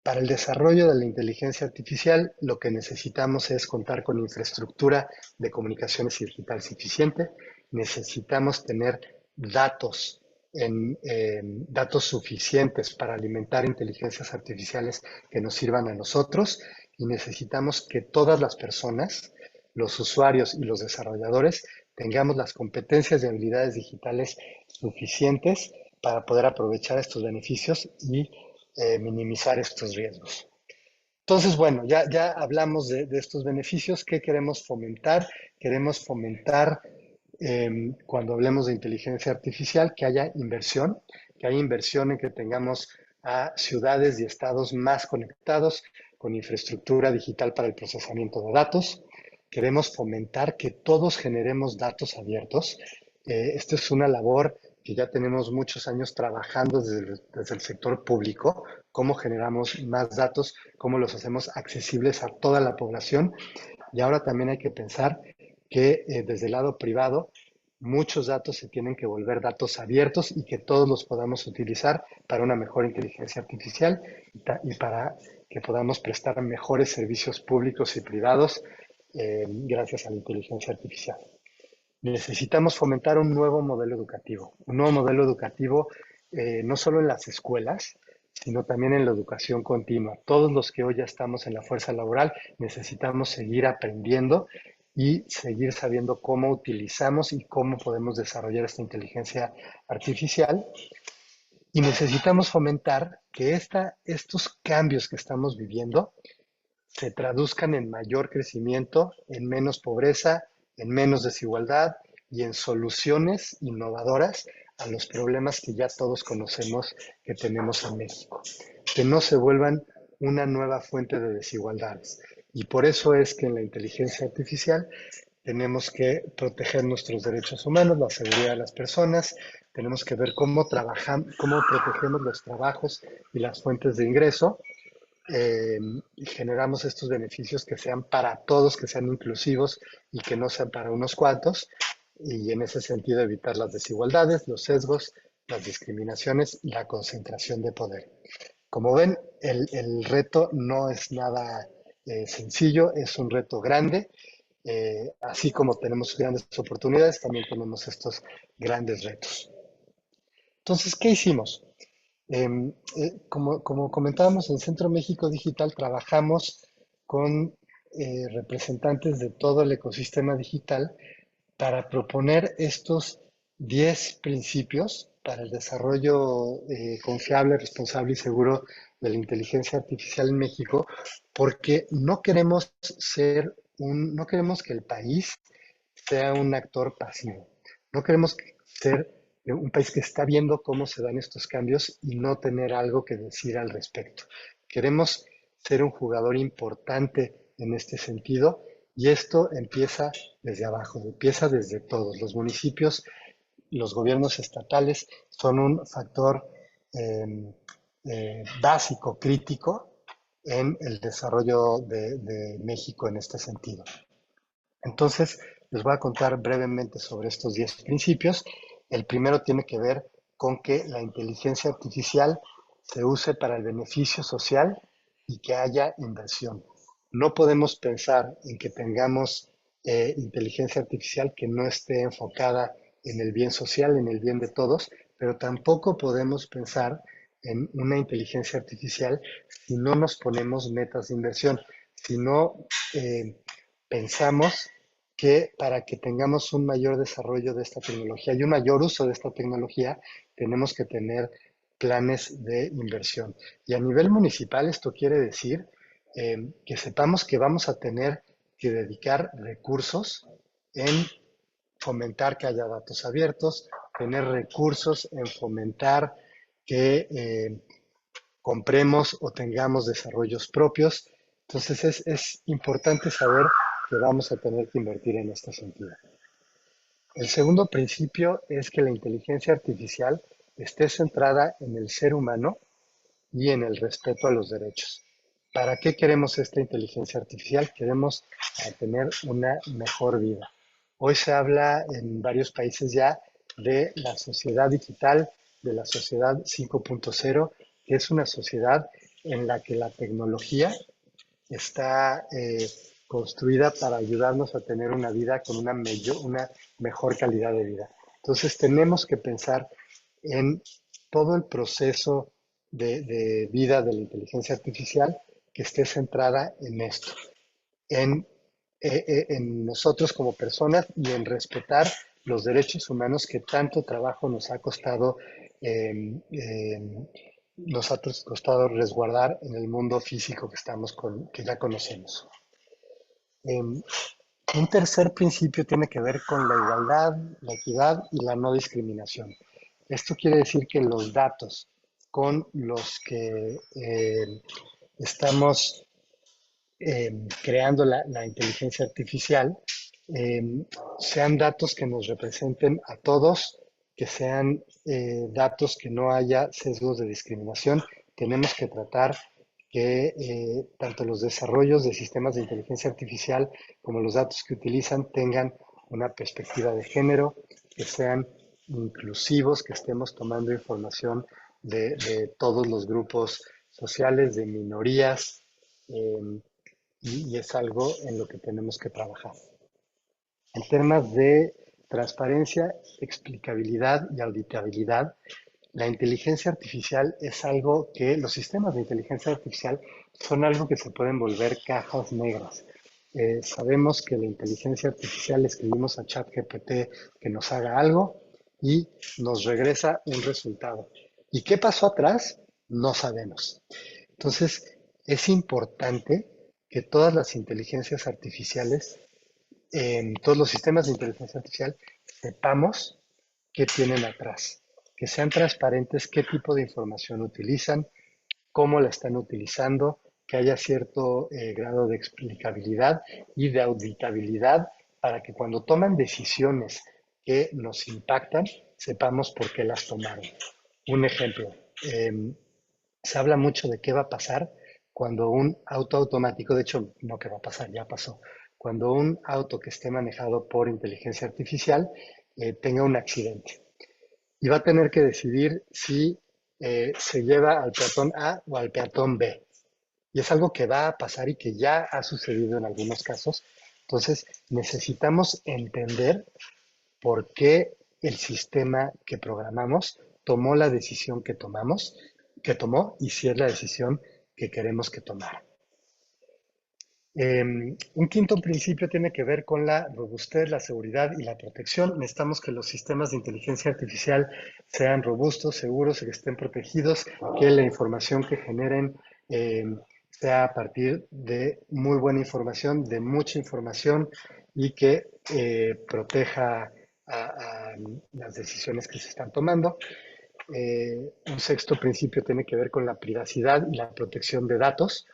Para el desarrollo de la inteligencia artificial, lo que necesitamos es contar con infraestructura de comunicaciones digital suficiente. Necesitamos tener datos, datos suficientes para alimentar inteligencias artificiales que nos sirvan a nosotros, y necesitamos que todas las personas, los usuarios y los desarrolladores, tengamos las competencias y habilidades digitales suficientes para poder aprovechar estos beneficios y minimizar estos riesgos. Entonces, bueno, ya hablamos de estos beneficios. ¿Qué queremos fomentar? Queremos fomentar, cuando hablemos de inteligencia artificial, que haya inversión en que tengamos a ciudades y estados más conectados con infraestructura digital para el procesamiento de datos. Queremos fomentar que todos generemos datos abiertos. Esta es una labor que ya tenemos muchos años trabajando desde el sector público, cómo generamos más datos, cómo los hacemos accesibles a toda la población. Y ahora también hay que pensar que desde el lado privado, muchos datos se tienen que volver datos abiertos y que todos los podamos utilizar para una mejor inteligencia artificial y para que podamos prestar mejores servicios públicos y privados gracias a la inteligencia artificial. Necesitamos fomentar un nuevo modelo educativo, no solo en las escuelas, sino también en la educación continua. Todos los que hoy ya estamos en la fuerza laboral necesitamos seguir aprendiendo y seguir sabiendo cómo utilizamos y cómo podemos desarrollar esta inteligencia artificial. Y necesitamos fomentar que estos cambios que estamos viviendo se traduzcan en mayor crecimiento, en menos pobreza, en menos desigualdad y en soluciones innovadoras a los problemas que ya todos conocemos que tenemos en México, que no se vuelvan una nueva fuente de desigualdades. Y por eso es que en la inteligencia artificial tenemos que proteger nuestros derechos humanos, la seguridad de las personas, tenemos que ver cómo protegemos los trabajos y las fuentes de ingreso, y generamos estos beneficios que sean para todos, que sean inclusivos y que no sean para unos cuantos, y en ese sentido evitar las desigualdades, los sesgos, las discriminaciones y la concentración de poder. Como ven, el reto no es nada sencillo, es un reto grande. Así como tenemos grandes oportunidades, también tenemos estos grandes retos. Entonces, ¿qué hicimos? Como comentábamos, en Centro México Digital trabajamos con representantes de todo el ecosistema digital para proponer estos 10 principios para el desarrollo confiable, responsable y seguro de la inteligencia artificial en México, porque no queremos que el país sea un actor pasivo. No queremos ser un país que está viendo cómo se dan estos cambios y no tener algo que decir al respecto. Queremos ser un jugador importante en este sentido, y esto empieza desde abajo, empieza desde todos. Los municipios, los gobiernos estatales son un factor básico, crítico en el desarrollo de México en este sentido. Entonces, les voy a contar brevemente sobre estos 10 principios. El primero tiene que ver con que la inteligencia artificial se use para el beneficio social y que haya inversión. No podemos pensar en que tengamos inteligencia artificial que no esté enfocada en el bien social, en el bien de todos, pero tampoco podemos pensar en una inteligencia artificial si no nos ponemos metas de inversión, si no pensamos que para que tengamos un mayor desarrollo de esta tecnología y un mayor uso de esta tecnología, tenemos que tener planes de inversión. Y a nivel municipal esto quiere decir que sepamos que vamos a tener que dedicar recursos en fomentar que haya datos abiertos, tener recursos en fomentar que compremos o tengamos desarrollos propios. Entonces es importante saber que vamos a tener que invertir en este sentido. El segundo principio es que la inteligencia artificial esté centrada en el ser humano y en el respeto a los derechos. ¿Para qué queremos esta inteligencia artificial? Queremos tener una mejor vida. Hoy se habla en varios países ya de la sociedad digital, de la sociedad 5.0, que es una sociedad en la que la tecnología está construida para ayudarnos a tener una vida con una mejor calidad de vida. Entonces tenemos que pensar en todo el proceso de vida de la inteligencia artificial que esté centrada en esto, en nosotros como personas y en respetar los derechos humanos que tanto trabajo nos ha costado resguardar en el mundo físico que ya conocemos. Un tercer principio tiene que ver con la igualdad, la equidad y la no discriminación. Esto quiere decir que los datos con los que estamos creando la inteligencia artificial sean datos que nos representen a todos, que sean datos que no haya sesgos de discriminación. Tenemos que tratar que tanto los desarrollos de sistemas de inteligencia artificial como los datos que utilizan tengan una perspectiva de género, que sean inclusivos, que estemos tomando información de todos los grupos sociales, de minorías, y es algo en lo que tenemos que trabajar. En temas de transparencia, explicabilidad y auditabilidad, la inteligencia artificial es algo que los sistemas de inteligencia artificial son algo que se pueden volver cajas negras. Sabemos que la inteligencia artificial escribimos a ChatGPT que nos haga algo y nos regresa un resultado. ¿Y qué pasó atrás? No sabemos. Entonces, es importante que todas las inteligencias artificiales, todos los sistemas de inteligencia artificial, sepamos qué tienen atrás, que sean transparentes qué tipo de información utilizan, cómo la están utilizando, que haya cierto grado de explicabilidad y de auditabilidad para que cuando toman decisiones que nos impactan, sepamos por qué las tomaron. Un ejemplo, se habla mucho de qué va a pasar cuando un auto automático, de hecho, no qué va a pasar, ya pasó, cuando un auto que esté manejado por inteligencia artificial tenga un accidente. Y va a tener que decidir si se lleva al peatón A o al peatón B. Y es algo que va a pasar y que ya ha sucedido en algunos casos. Entonces, necesitamos entender por qué el sistema que programamos tomó la decisión que tomó y si es la decisión que queremos que tomara. Un quinto principio tiene que ver con la robustez, la seguridad y la protección. Necesitamos que los sistemas de inteligencia artificial sean robustos, seguros, que estén protegidos, que la información que generen sea a partir de muy buena información, de mucha información y que proteja a las decisiones que se están tomando. Un sexto principio tiene que ver con la privacidad y la protección de datos.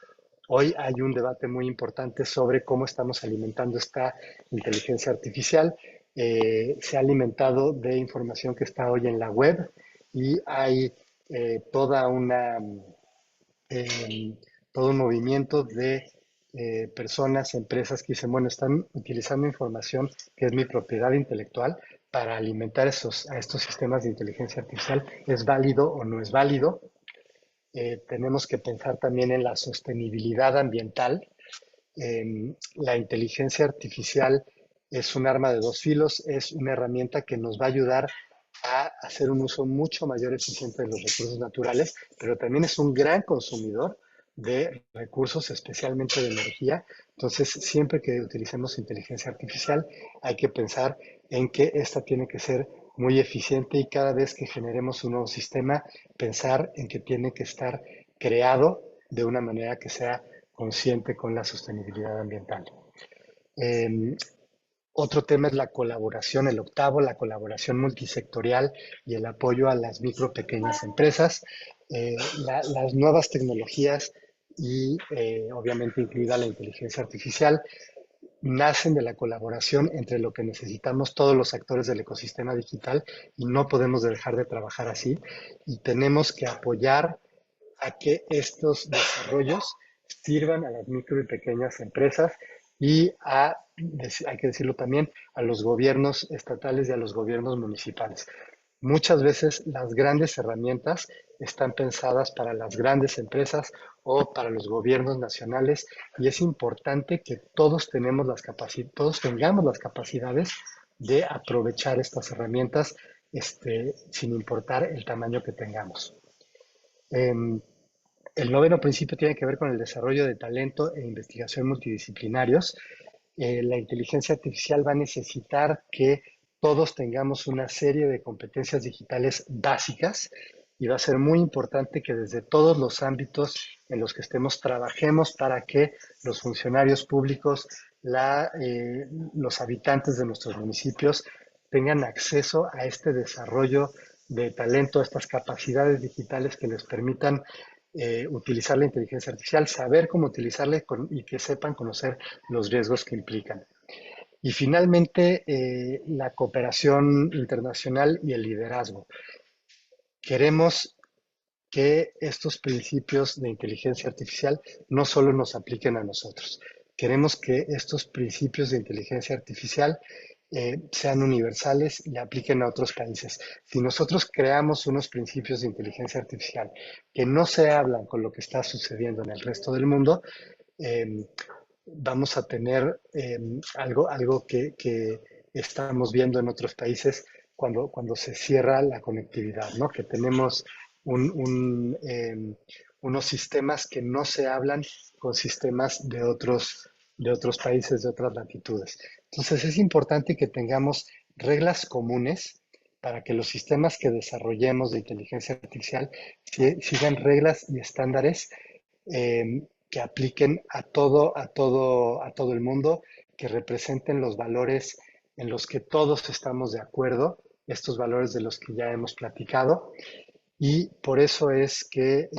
Hoy hay un debate muy importante sobre cómo estamos alimentando esta inteligencia artificial. Se ha alimentado de información que está hoy en la web y hay todo un movimiento de personas, empresas que dicen, bueno, están utilizando información que es mi propiedad intelectual para alimentar a estos sistemas de inteligencia artificial. ¿Es válido o no es válido? Tenemos que pensar también en la sostenibilidad ambiental. La inteligencia artificial es un arma de dos filos, es una herramienta que nos va a ayudar a hacer un uso mucho mayor eficiente de los recursos naturales, pero también es un gran consumidor de recursos, especialmente de energía. Entonces, siempre que utilicemos inteligencia artificial, hay que pensar en que esta tiene que ser muy eficiente y cada vez que generemos un nuevo sistema, pensar en que tiene que estar creado de una manera que sea consciente con la sostenibilidad ambiental. Otro tema es la colaboración, el octavo, la colaboración multisectorial y el apoyo a las micro pequeñas empresas. Las nuevas tecnologías y obviamente incluida la inteligencia artificial nacen de la colaboración entre lo que necesitamos todos los actores del ecosistema digital y no podemos dejar de trabajar así y tenemos que apoyar a que estos desarrollos sirvan a las micro y pequeñas empresas y hay que decirlo también, a los gobiernos estatales y a los gobiernos municipales. Muchas veces las grandes herramientas están pensadas para las grandes empresas o para los gobiernos nacionales y es importante que todos tengamos las capacidades de aprovechar estas herramientas sin importar el tamaño que tengamos. El noveno principio tiene que ver con el desarrollo de talento e investigación multidisciplinarios. La inteligencia artificial va a necesitar que todos tengamos una serie de competencias digitales básicas y va a ser muy importante que desde todos los ámbitos en los que estemos trabajemos para que los funcionarios públicos, los habitantes de nuestros municipios tengan acceso a este desarrollo de talento, a estas capacidades digitales que les permitan utilizar la inteligencia artificial, saber cómo utilizarla y que sepan conocer los riesgos que implican. Y finalmente, la cooperación internacional y el liderazgo. Queremos que estos principios de inteligencia artificial no solo nos apliquen a nosotros. Queremos que estos principios de inteligencia artificial sean universales y le apliquen a otros países. Si nosotros creamos unos principios de inteligencia artificial que no se hablan con lo que está sucediendo en el resto del mundo, vamos a tener algo que estamos viendo en otros países cuando se cierra la conectividad, ¿no? Que tenemos unos sistemas que no se hablan con sistemas de otros países, de otras latitudes. Entonces es importante que tengamos reglas comunes para que los sistemas que desarrollemos de inteligencia artificial sigan reglas y estándares que apliquen a todo el mundo, que representen los valores en los que todos estamos de acuerdo, estos valores de los que ya hemos platicado, y por eso es que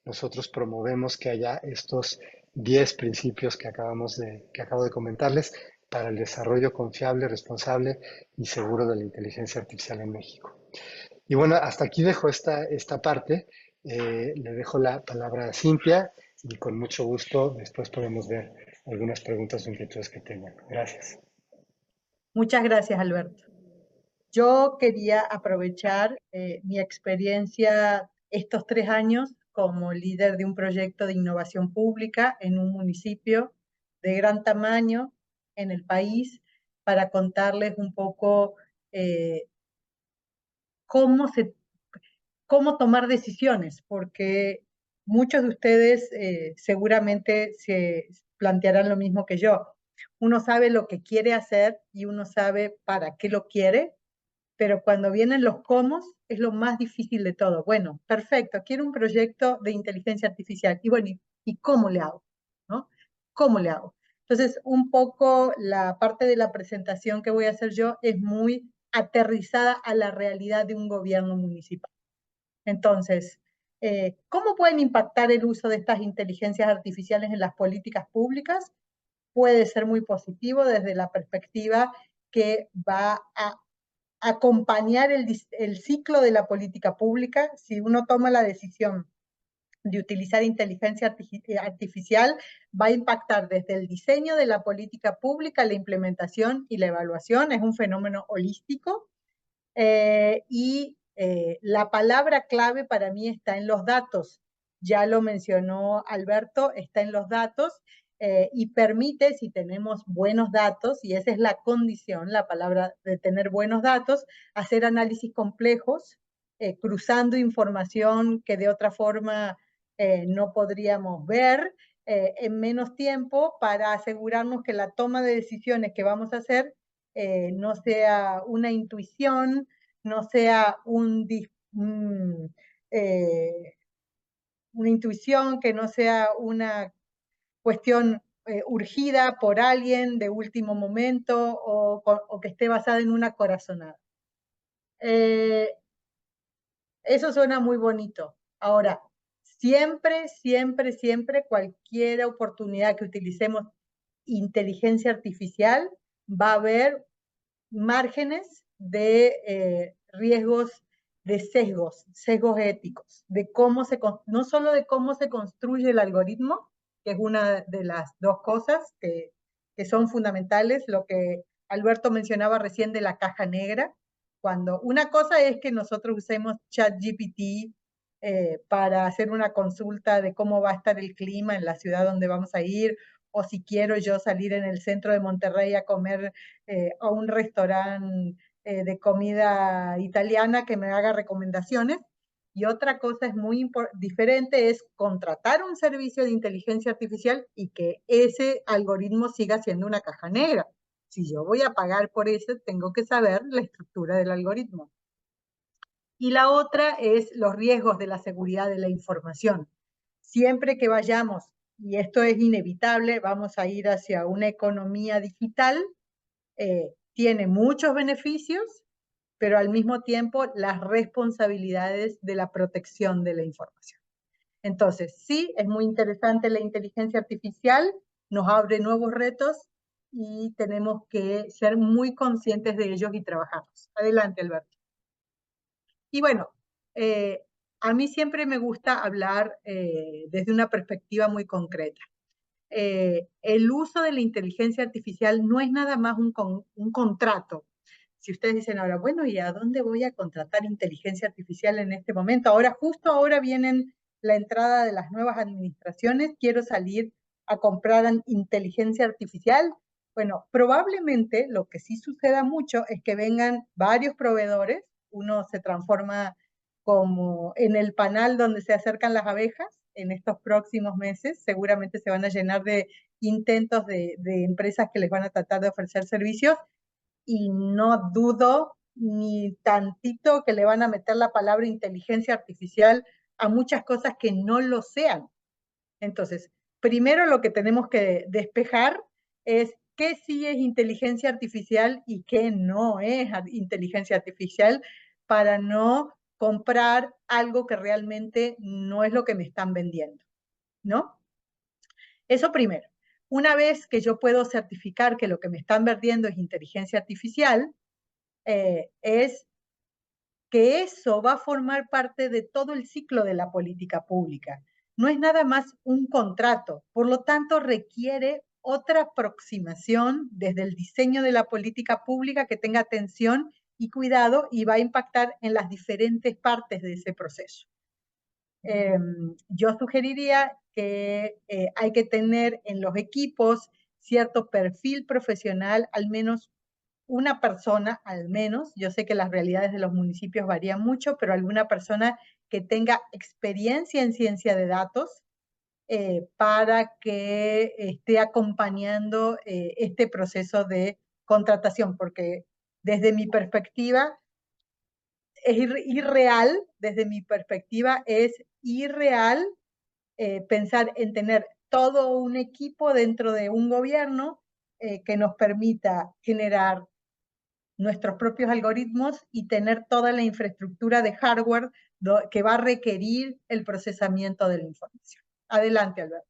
nosotros promovemos que haya estos 10 principios que acabo de comentarles para el desarrollo confiable, responsable y seguro de la inteligencia artificial en México. Y bueno, hasta aquí dejo esta parte. Le dejo la palabra a Cintia y con mucho gusto después podemos ver algunas preguntas o inquietudes que tengan. Gracias. Muchas gracias, Alberto. Yo quería aprovechar mi experiencia estos 3 años como líder de un proyecto de innovación pública en un municipio de gran tamaño en el país para contarles un poco cómo tomar decisiones, porque muchos de ustedes seguramente se plantearán lo mismo que yo. Uno sabe lo que quiere hacer y uno sabe para qué lo quiere, pero cuando vienen los cómo es lo más difícil de todo. Bueno, perfecto, quiero un proyecto de inteligencia artificial. Y bueno, ¿y cómo le hago? ¿No? ¿Cómo le hago? Entonces, un poco la parte de la presentación que voy a hacer yo es muy aterrizada a la realidad de un gobierno municipal. Entonces, ¿cómo pueden impactar el uso de estas inteligencias artificiales en las políticas públicas? Puede ser muy positivo desde la perspectiva que va a acompañar el ciclo de la política pública. Si uno toma la decisión de utilizar inteligencia artificial, va a impactar desde el diseño de la política pública, la implementación y la evaluación. Es un fenómeno holístico. La palabra clave para mí está en los datos. Ya lo mencionó Alberto, está en los datos y permite, si tenemos buenos datos, y esa es la condición, la palabra de tener buenos datos, hacer análisis complejos, cruzando información que de otra forma no podríamos ver en menos tiempo para asegurarnos que la toma de decisiones que vamos a hacer no sea una intuición, no sea una intuición, que no sea una cuestión urgida por alguien de último momento o que esté basada en una corazonada. Eso suena muy bonito. Ahora, siempre, siempre, siempre, cualquier oportunidad que utilicemos inteligencia artificial, va a haber márgenes de riesgos, de sesgos éticos, de cómo no solo de cómo se construye el algoritmo, que es una de las dos cosas que son fundamentales, lo que Alberto mencionaba recién de la caja negra, cuando una cosa es que nosotros usemos ChatGPT para hacer una consulta de cómo va a estar el clima en la ciudad donde vamos a ir, o si quiero yo salir en el centro de Monterrey a comer a un restaurante de comida italiana que me haga recomendaciones. Y otra cosa es muy diferente, es contratar un servicio de inteligencia artificial y que ese algoritmo siga siendo una caja negra. Si yo voy a pagar por eso, tengo que saber la estructura del algoritmo. Y la otra es los riesgos de la seguridad de la información. Siempre que vayamos, y esto es inevitable, vamos a ir hacia una economía digital, tiene muchos beneficios, pero al mismo tiempo las responsabilidades de la protección de la información. Entonces, sí, es muy interesante la inteligencia artificial, nos abre nuevos retos y tenemos que ser muy conscientes de ellos y trabajarlos. Adelante, Alberto. Y bueno, a mí siempre me gusta hablar desde una perspectiva muy concreta. El uso de la inteligencia artificial no es nada más un contrato. Si ustedes dicen ahora, bueno, ¿y a dónde voy a contratar inteligencia artificial en este momento? Ahora, justo ahora vienen la entrada de las nuevas administraciones, quiero salir a comprar inteligencia artificial. Bueno, probablemente lo que sí suceda mucho es que vengan varios proveedores, uno se transforma como en el panal donde se acercan las abejas en estos próximos meses, seguramente se van a llenar de intentos de empresas que les van a tratar de ofrecer servicios y no dudo ni tantito que le van a meter la palabra inteligencia artificial a muchas cosas que no lo sean. Entonces, primero lo que tenemos que despejar es qué sí es inteligencia artificial y qué no es inteligencia artificial para no comprar algo que realmente no es lo que me están vendiendo, ¿no? Eso primero. Una vez que yo puedo certificar que lo que me están vendiendo es inteligencia artificial, es que eso va a formar parte de todo el ciclo de la política pública. No es nada más un contrato, por lo tanto requiere otra aproximación desde el diseño de la política pública que tenga atención y cuidado y va a impactar en las diferentes partes de ese proceso. Yo sugeriría que hay que tener en los equipos cierto perfil profesional, al menos una persona, al menos, yo sé que las realidades de los municipios varían mucho, pero alguna persona que tenga experiencia en ciencia de datos para que esté acompañando este proceso de contratación, porque desde mi perspectiva es irreal, desde mi perspectiva es irreal pensar en tener todo un equipo dentro de un gobierno que nos permita generar nuestros propios algoritmos y tener toda la infraestructura de hardware que va a requerir el procesamiento de la información. Adelante, Alberto.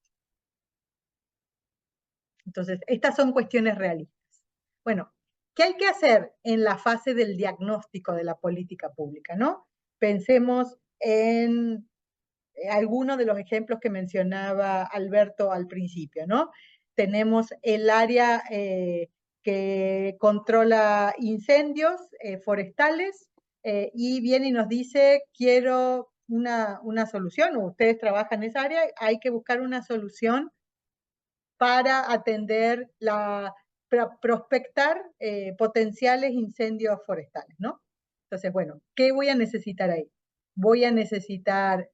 Entonces, estas son cuestiones realistas. Bueno, ¿qué hay que hacer en la fase del diagnóstico de la política pública, no? Pensemos en algunos de los ejemplos que mencionaba Alberto al principio, ¿no? Tenemos el área que controla incendios forestales y viene y nos dice, quiero una solución, o ustedes trabajan en esa área, hay que buscar una solución para atender para prospectar potenciales incendios forestales, ¿no? Entonces, bueno, ¿qué voy a necesitar ahí? Voy a necesitar,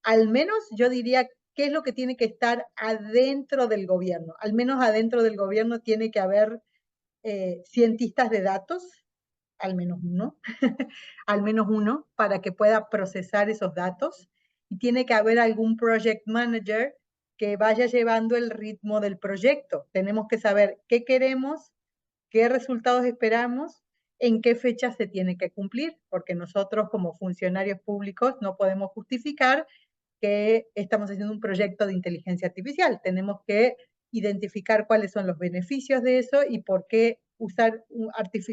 al menos yo diría, ¿qué es lo que tiene que estar adentro del gobierno? Al menos adentro del gobierno tiene que haber cientistas de datos, al menos uno, al menos uno, para que pueda procesar esos datos. Y tiene que haber algún project manager que vaya llevando el ritmo del proyecto. Tenemos que saber qué queremos, qué resultados esperamos, en qué fecha se tiene que cumplir, porque nosotros como funcionarios públicos no podemos justificar que estamos haciendo un proyecto de inteligencia artificial. Tenemos que identificar cuáles son los beneficios de eso y por qué usar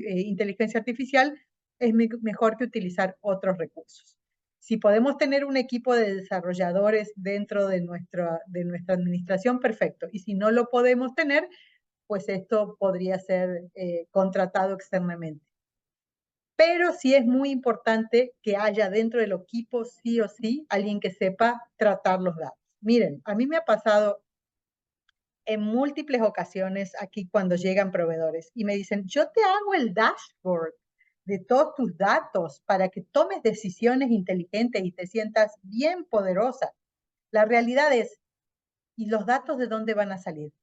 inteligencia artificial es mejor que utilizar otros recursos. Si podemos tener un equipo de desarrolladores dentro de nuestra administración, perfecto. Y si no lo podemos tener, pues esto podría ser contratado externamente. Pero sí es muy importante que haya dentro del equipo, sí o sí, alguien que sepa tratar los datos. Miren, a mí me ha pasado en múltiples ocasiones aquí cuando llegan proveedores y me dicen, yo te hago el dashboard de todos tus datos para que tomes decisiones inteligentes y te sientas bien poderosa. La realidad es, ¿y los datos de dónde van a salir?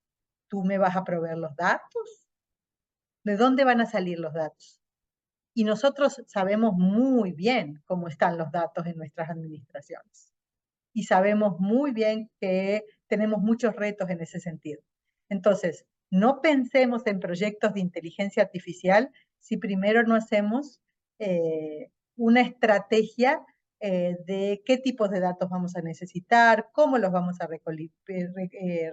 ¿Tú me vas a proveer los datos? ¿De dónde van a salir los datos? Y nosotros sabemos muy bien cómo están los datos en nuestras administraciones. Y sabemos muy bien que tenemos muchos retos en ese sentido. Entonces, no pensemos en proyectos de inteligencia artificial si primero no hacemos una estrategia de qué tipos de datos vamos a necesitar, cómo los vamos a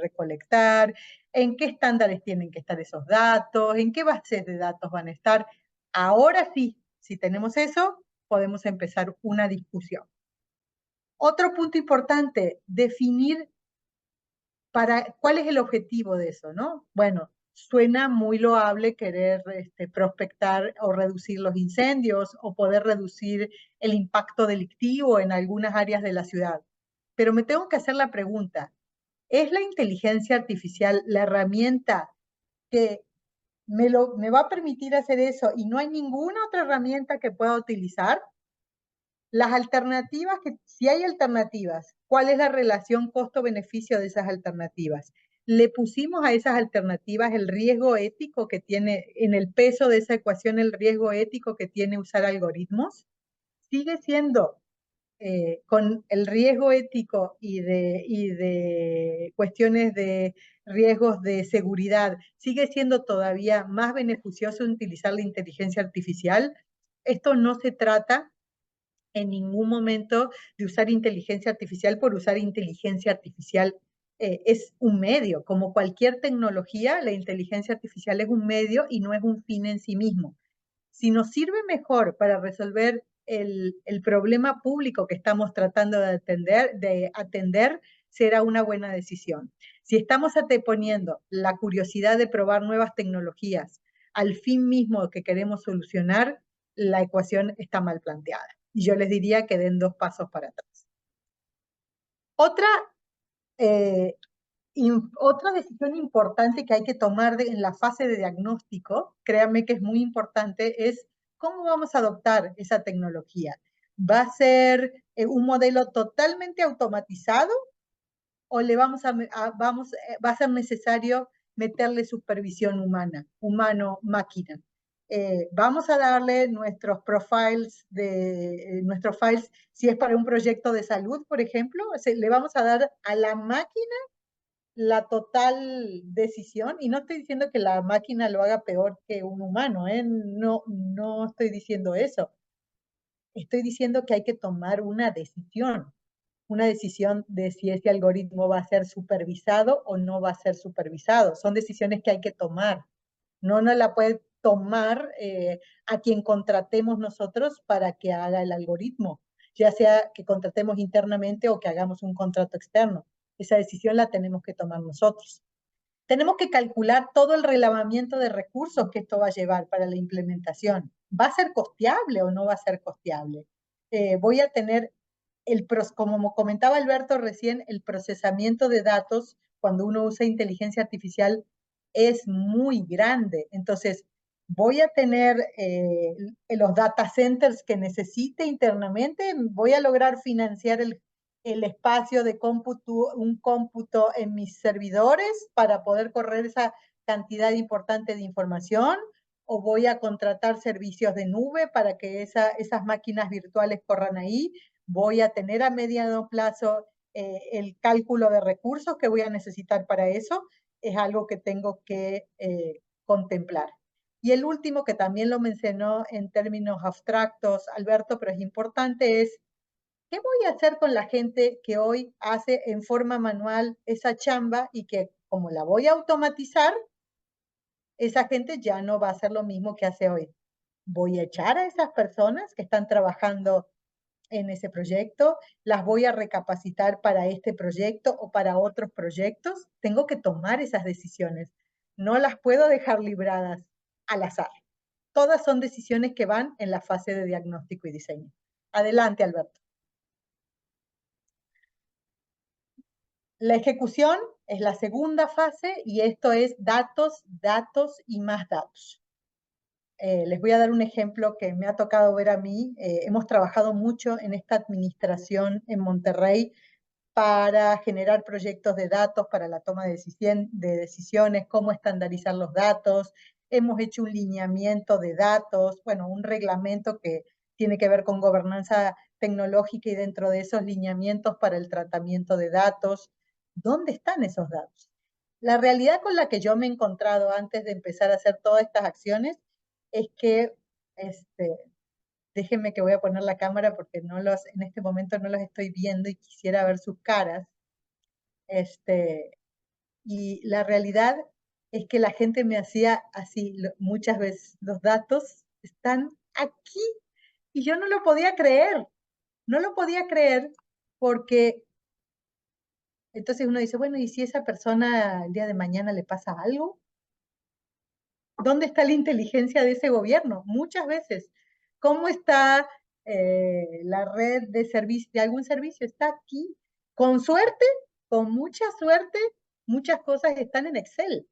recolectar, en qué estándares tienen que estar esos datos, en qué bases de datos van a estar. Ahora sí, si tenemos eso, podemos empezar una discusión. Otro punto importante, definir cuál es el objetivo de eso, ¿no? Bueno, suena muy loable querer prospectar o reducir los incendios o poder reducir el impacto delictivo en algunas áreas de la ciudad. Pero me tengo que hacer la pregunta, ¿es la inteligencia artificial la herramienta que me va a permitir hacer eso y no hay ninguna otra herramienta que pueda utilizar? Las alternativas, si hay alternativas, ¿cuál es la relación costo-beneficio de esas alternativas? ¿Le pusimos a esas alternativas el riesgo ético que tiene, en el peso de esa ecuación, el riesgo ético que tiene usar algoritmos? Sigue siendo, con el riesgo ético y de cuestiones de riesgos de seguridad, sigue siendo todavía más beneficioso utilizar la inteligencia artificial. Esto no se trata en ningún momento de usar inteligencia artificial por usar inteligencia artificial. Es un medio, como cualquier tecnología, la inteligencia artificial es un medio y no es un fin en sí mismo. Si nos sirve mejor para resolver el problema público que estamos tratando de atender, será una buena decisión. Si estamos anteponiendo la curiosidad de probar nuevas tecnologías al fin mismo que queremos solucionar, la ecuación está mal planteada. Y yo les diría que den 2 pasos para atrás. Otra decisión importante que hay que tomar en la fase de diagnóstico, créanme que es muy importante, es cómo vamos a adoptar esa tecnología. ¿Va a ser un modelo totalmente automatizado o va a ser necesario meterle supervisión humana, humano-máquina? Vamos a darle nuestros profiles, nuestros files, si es para un proyecto de salud, por ejemplo, le vamos a dar a la máquina la total decisión, y no estoy diciendo que la máquina lo haga peor que un humano, no estoy diciendo eso. Estoy diciendo que hay que tomar una decisión de si ese algoritmo va a ser supervisado o no va a ser supervisado. Son decisiones que hay que tomar. No la puede tomar a quien contratemos nosotros para que haga el algoritmo, ya sea que contratemos internamente o que hagamos un contrato externo. Esa decisión la tenemos que tomar nosotros. Tenemos que calcular todo el relevamiento de recursos que esto va a llevar para la implementación. ¿Va a ser costeable o no va a ser costeable? Voy a tener, como comentaba Alberto recién, el procesamiento de datos cuando uno usa inteligencia artificial es muy grande. Entonces, voy a tener los data centers que necesite internamente, voy a lograr financiar el espacio de un cómputo en mis servidores para poder correr esa cantidad importante de información, o voy a contratar servicios de nube para que esas máquinas virtuales corran ahí. Voy a tener a mediano plazo el cálculo de recursos que voy a necesitar para eso. Es algo que tengo que contemplar. Y el último, que también lo mencionó en términos abstractos, Alberto, pero es importante, es ¿qué voy a hacer con la gente que hoy hace en forma manual esa chamba y que como la voy a automatizar, esa gente ya no va a hacer lo mismo que hace hoy. Voy a echar a esas personas que están trabajando en ese proyecto, las voy a recapacitar para este proyecto o para otros proyectos. Tengo que tomar esas decisiones. No las puedo dejar libradas al azar. Todas son decisiones que van en la fase de diagnóstico y diseño. Adelante, Alberto. La ejecución es la segunda fase y esto es datos, datos y más datos. Les voy a dar un ejemplo que me ha tocado ver a mí. Hemos trabajado mucho en esta administración en Monterrey para generar proyectos de datos para la toma de decisiones, cómo estandarizar los datos. Hemos hecho un lineamiento de datos, bueno, un reglamento que tiene que ver con gobernanza tecnológica y dentro de esos lineamientos para el tratamiento de datos. ¿Dónde están esos datos? La realidad con la que yo me he encontrado antes de empezar a hacer todas estas acciones es que, déjenme que voy a poner la cámara porque en este momento no los estoy viendo y quisiera ver sus caras. Y la realidad es que la gente me hacía así muchas veces. Los datos están aquí y yo no lo podía creer. No lo podía creer porque entonces uno dice, bueno, ¿y si esa persona el día de mañana le pasa algo? ¿Dónde está la inteligencia de ese gobierno? Muchas veces. ¿Cómo está la red de algún servicio? Está aquí. Con suerte, con mucha suerte, muchas cosas están en Excel.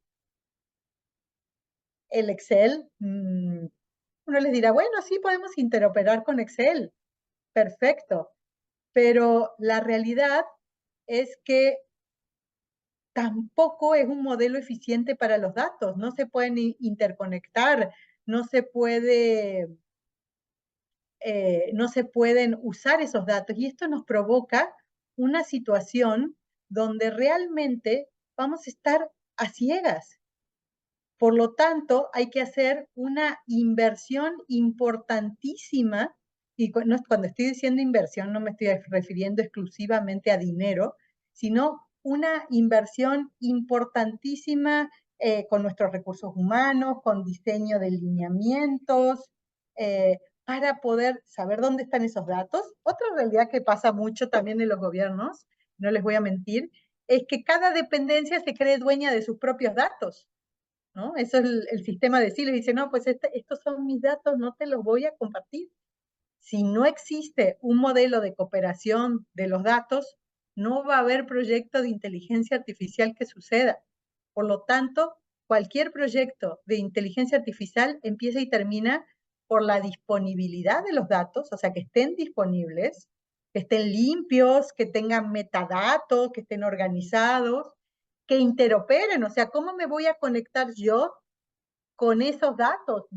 El Excel, uno les dirá, bueno, sí podemos interoperar con Excel. Perfecto. Pero la realidad es que tampoco es un modelo eficiente para los datos. No se pueden interconectar, no se pueden usar esos datos. Y esto nos provoca una situación donde realmente vamos a estar a ciegas. Por lo tanto, hay que hacer una inversión importantísima. Y cuando estoy diciendo inversión, no me estoy refiriendo exclusivamente a dinero, sino una inversión importantísima con nuestros recursos humanos, con diseño de lineamientos, para poder saber dónde están esos datos. Otra realidad que pasa mucho también en los gobiernos, no les voy a mentir, es que cada dependencia se cree dueña de sus propios datos, ¿no? Eso es el sistema de silos. Dice, no, pues estos son mis datos, no te los voy a compartir. Si no existe un modelo de cooperación de los datos, no va a haber proyecto de inteligencia artificial que suceda. Por lo tanto, cualquier proyecto de inteligencia artificial empieza y termina por la disponibilidad de los datos, o sea, que estén disponibles, que estén limpios, que tengan metadatos, que estén organizados, que interoperen, o sea, ¿cómo me voy a conectar yo con esos datos?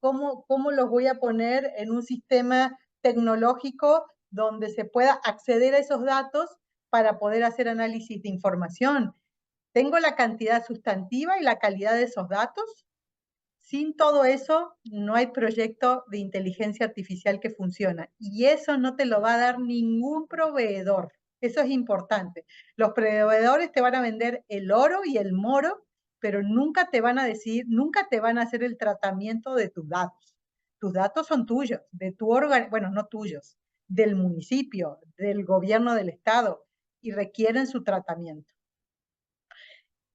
¿Cómo los voy a poner en un sistema tecnológico donde se pueda acceder a esos datos para poder hacer análisis de información? ¿Tengo la cantidad sustantiva y la calidad de esos datos? Sin todo eso, no hay proyecto de inteligencia artificial que funcione. Y eso no te lo va a dar ningún proveedor. Eso es importante. Los proveedores te van a vender el oro y el moro, pero nunca te van a decir, nunca te van a hacer el tratamiento de tus datos. Tus datos son tuyos, de tu órgano, bueno, no tuyos, del municipio, del gobierno del estado, y requieren su tratamiento.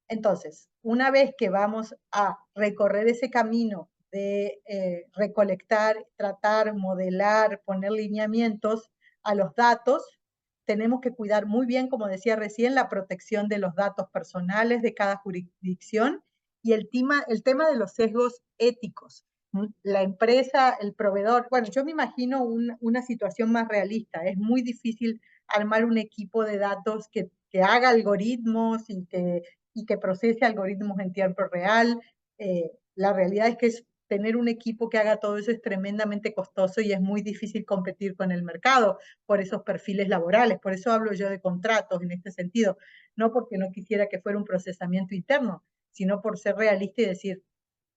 Entonces, una vez que vamos a recorrer ese camino de recolectar, tratar, modelar, poner lineamientos a los datos, tenemos que cuidar muy bien, como decía recién, la protección de los datos personales de cada jurisdicción y el tema de los sesgos éticos. La empresa, el proveedor, bueno, yo me imagino una situación más realista. Es muy difícil armar un equipo de datos que haga algoritmos y que procese algoritmos en tiempo real. La realidad es que tener un equipo que haga todo eso es tremendamente costoso y es muy difícil competir con el mercado por esos perfiles laborales. Por eso hablo yo de contratos en este sentido, no porque no quisiera que fuera un procesamiento interno, sino por ser realista y decir,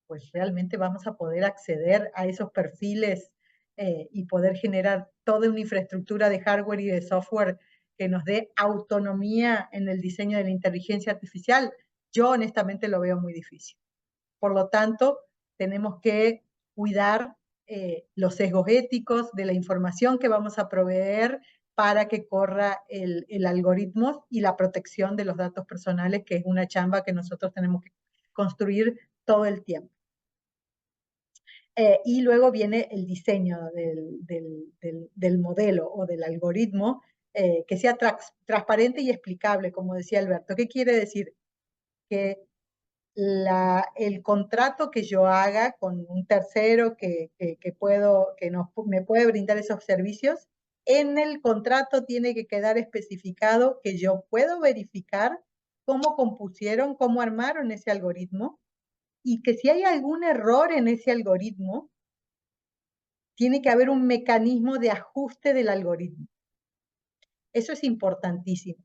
pues realmente vamos a poder acceder a esos perfiles y poder generar toda una infraestructura de hardware y de software que nos dé autonomía en el diseño de la inteligencia artificial. Yo honestamente lo veo muy difícil. Por lo tanto, tenemos que cuidar los sesgos éticos de la información que vamos a proveer para que corra el algoritmo y la protección de los datos personales, que es una chamba que nosotros tenemos que construir todo el tiempo. Y luego viene el diseño del modelo o del algoritmo, que sea transparente y explicable, como decía Alberto. ¿Qué quiere decir? Que el contrato que yo haga con un tercero me puede brindar esos servicios, en el contrato tiene que quedar especificado que yo puedo verificar cómo compusieron, cómo armaron ese algoritmo, y que si hay algún error en ese algoritmo, tiene que haber un mecanismo de ajuste del algoritmo. Eso es importantísimo,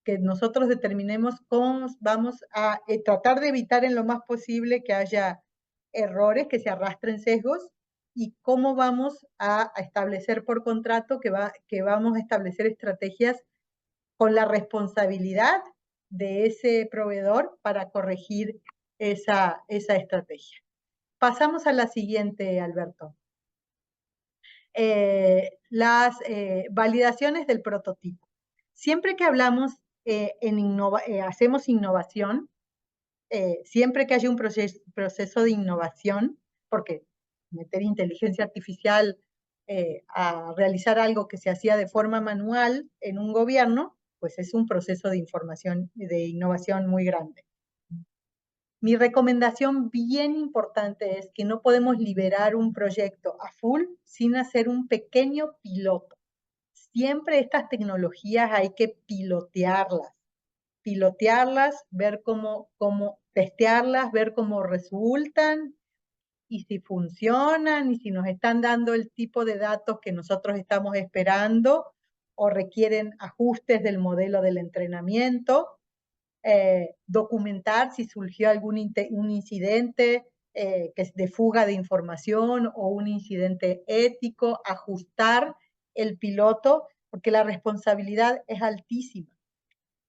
que nosotros determinemos cómo vamos a tratar de evitar en lo más posible que haya errores, que se arrastren sesgos, y cómo vamos a establecer por contrato que vamos a establecer estrategias con la responsabilidad de ese proveedor para corregir esa estrategia. Pasamos a la siguiente, Alberto. Las validaciones del prototipo. Siempre que hablamos hacemos innovación, siempre que haya un proceso de innovación, porque meter inteligencia artificial a realizar algo que se hacía de forma manual en un gobierno, pues es un proceso de innovación muy grande. Mi recomendación bien importante es que no podemos liberar un proyecto a full sin hacer un pequeño piloto. Siempre estas tecnologías hay que pilotearlas, ver cómo testearlas, ver cómo resultan y si funcionan y si nos están dando el tipo de datos que nosotros estamos esperando o requieren ajustes del modelo del entrenamiento. Documentar si surgió un incidente que es de fuga de información o un incidente ético, ajustar el piloto, porque la responsabilidad es altísima.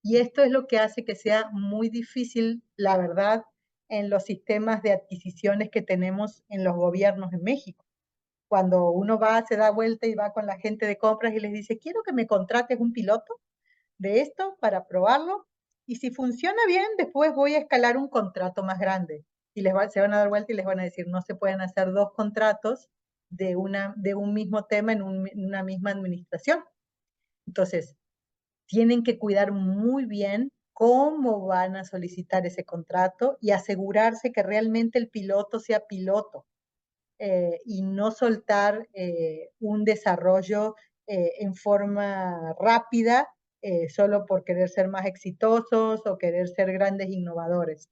Y esto es lo que hace que sea muy difícil, la verdad, en los sistemas de adquisiciones que tenemos en los gobiernos en México. Cuando uno va, se da vuelta y va con la gente de compras y les dice, quiero que me contrates un piloto de esto para probarlo, y si funciona bien, después voy a escalar un contrato más grande. Y se van a dar vuelta y les van a decir, no se pueden hacer 2 contratos de un mismo tema en una misma administración. Entonces, tienen que cuidar muy bien cómo van a solicitar ese contrato y asegurarse que realmente el piloto sea piloto, y no soltar un desarrollo en forma rápida solo por querer ser más exitosos o querer ser grandes innovadores.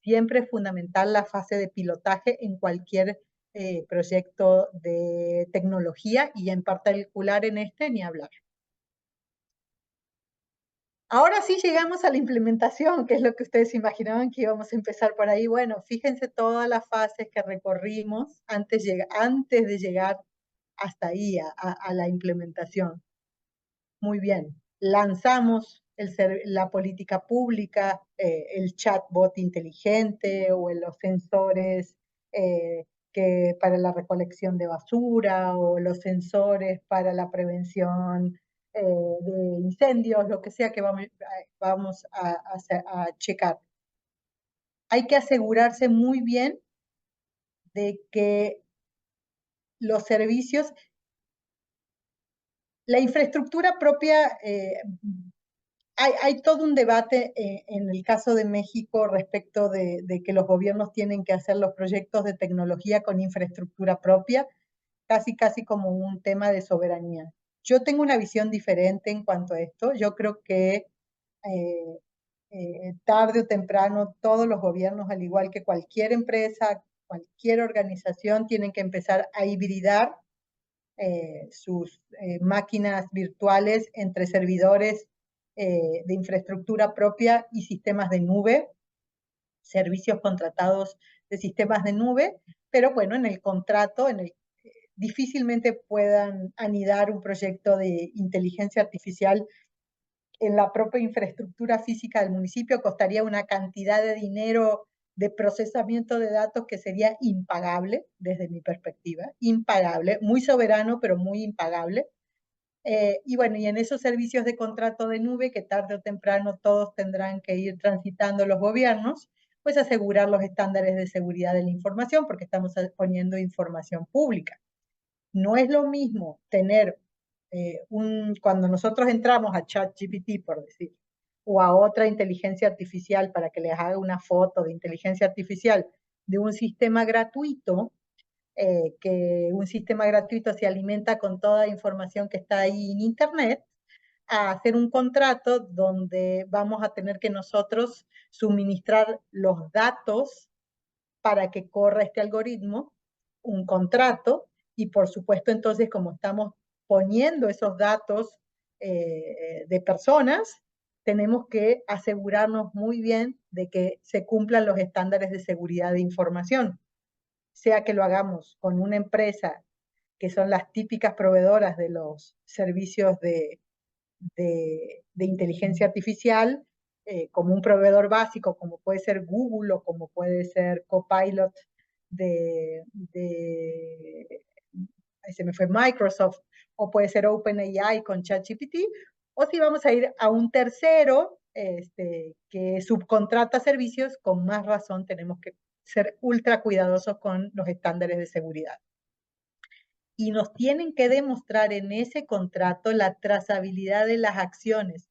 Siempre es fundamental la fase de pilotaje en cualquier proyecto de tecnología, y en particular en este ni hablar. Ahora sí llegamos a la implementación, que es lo que ustedes imaginaban que íbamos a empezar por ahí. Bueno, fíjense todas las fases que recorrimos antes de llegar hasta ahí, a la implementación. Muy bien, lanzamos la política pública, el chatbot inteligente o los sensores para la recolección de basura, o los sensores para la prevención de incendios, lo que sea que vamos a checar. Hay que asegurarse muy bien de que los servicios, la infraestructura propia, hay todo un debate en el caso de México respecto de que los gobiernos tienen que hacer los proyectos de tecnología con infraestructura propia, casi como un tema de soberanía. Yo tengo una visión diferente en cuanto a esto. Yo creo que tarde o temprano todos los gobiernos, al igual que cualquier empresa, cualquier organización, tienen que empezar a hibridar sus máquinas virtuales entre servidores de infraestructura propia y sistemas de nube, servicios contratados de sistemas de nube, pero bueno, en el contrato, difícilmente puedan anidar un proyecto de inteligencia artificial en la propia infraestructura física del municipio, costaría una cantidad de dinero de procesamiento de datos que sería impagable, desde mi perspectiva, impagable, muy soberano, pero muy impagable. Y bueno, y en esos servicios de contrato de nube, que tarde o temprano todos tendrán que ir transitando los gobiernos, pues asegurar los estándares de seguridad de la información, porque estamos poniendo información pública. No es lo mismo tener cuando nosotros entramos a ChatGPT, por decir, o a otra inteligencia artificial para que les haga una foto de inteligencia artificial de un sistema gratuito, que un sistema gratuito se alimenta con toda la información que está ahí en Internet, a hacer un contrato donde vamos a tener que nosotros suministrar los datos para que corra este algoritmo, un contrato, y por supuesto entonces como estamos poniendo esos datos de personas, tenemos que asegurarnos muy bien de que se cumplan los estándares de seguridad de información, sea que lo hagamos con una empresa que son las típicas proveedoras de los servicios de inteligencia artificial, como un proveedor básico, como puede ser Google o como puede ser Copilot se me fue Microsoft, o puede ser OpenAI con ChatGPT, o si vamos a ir a un tercero que subcontrata servicios, con más razón tenemos que ser ultra cuidadosos con los estándares de seguridad. Y nos tienen que demostrar en ese contrato la trazabilidad de las acciones,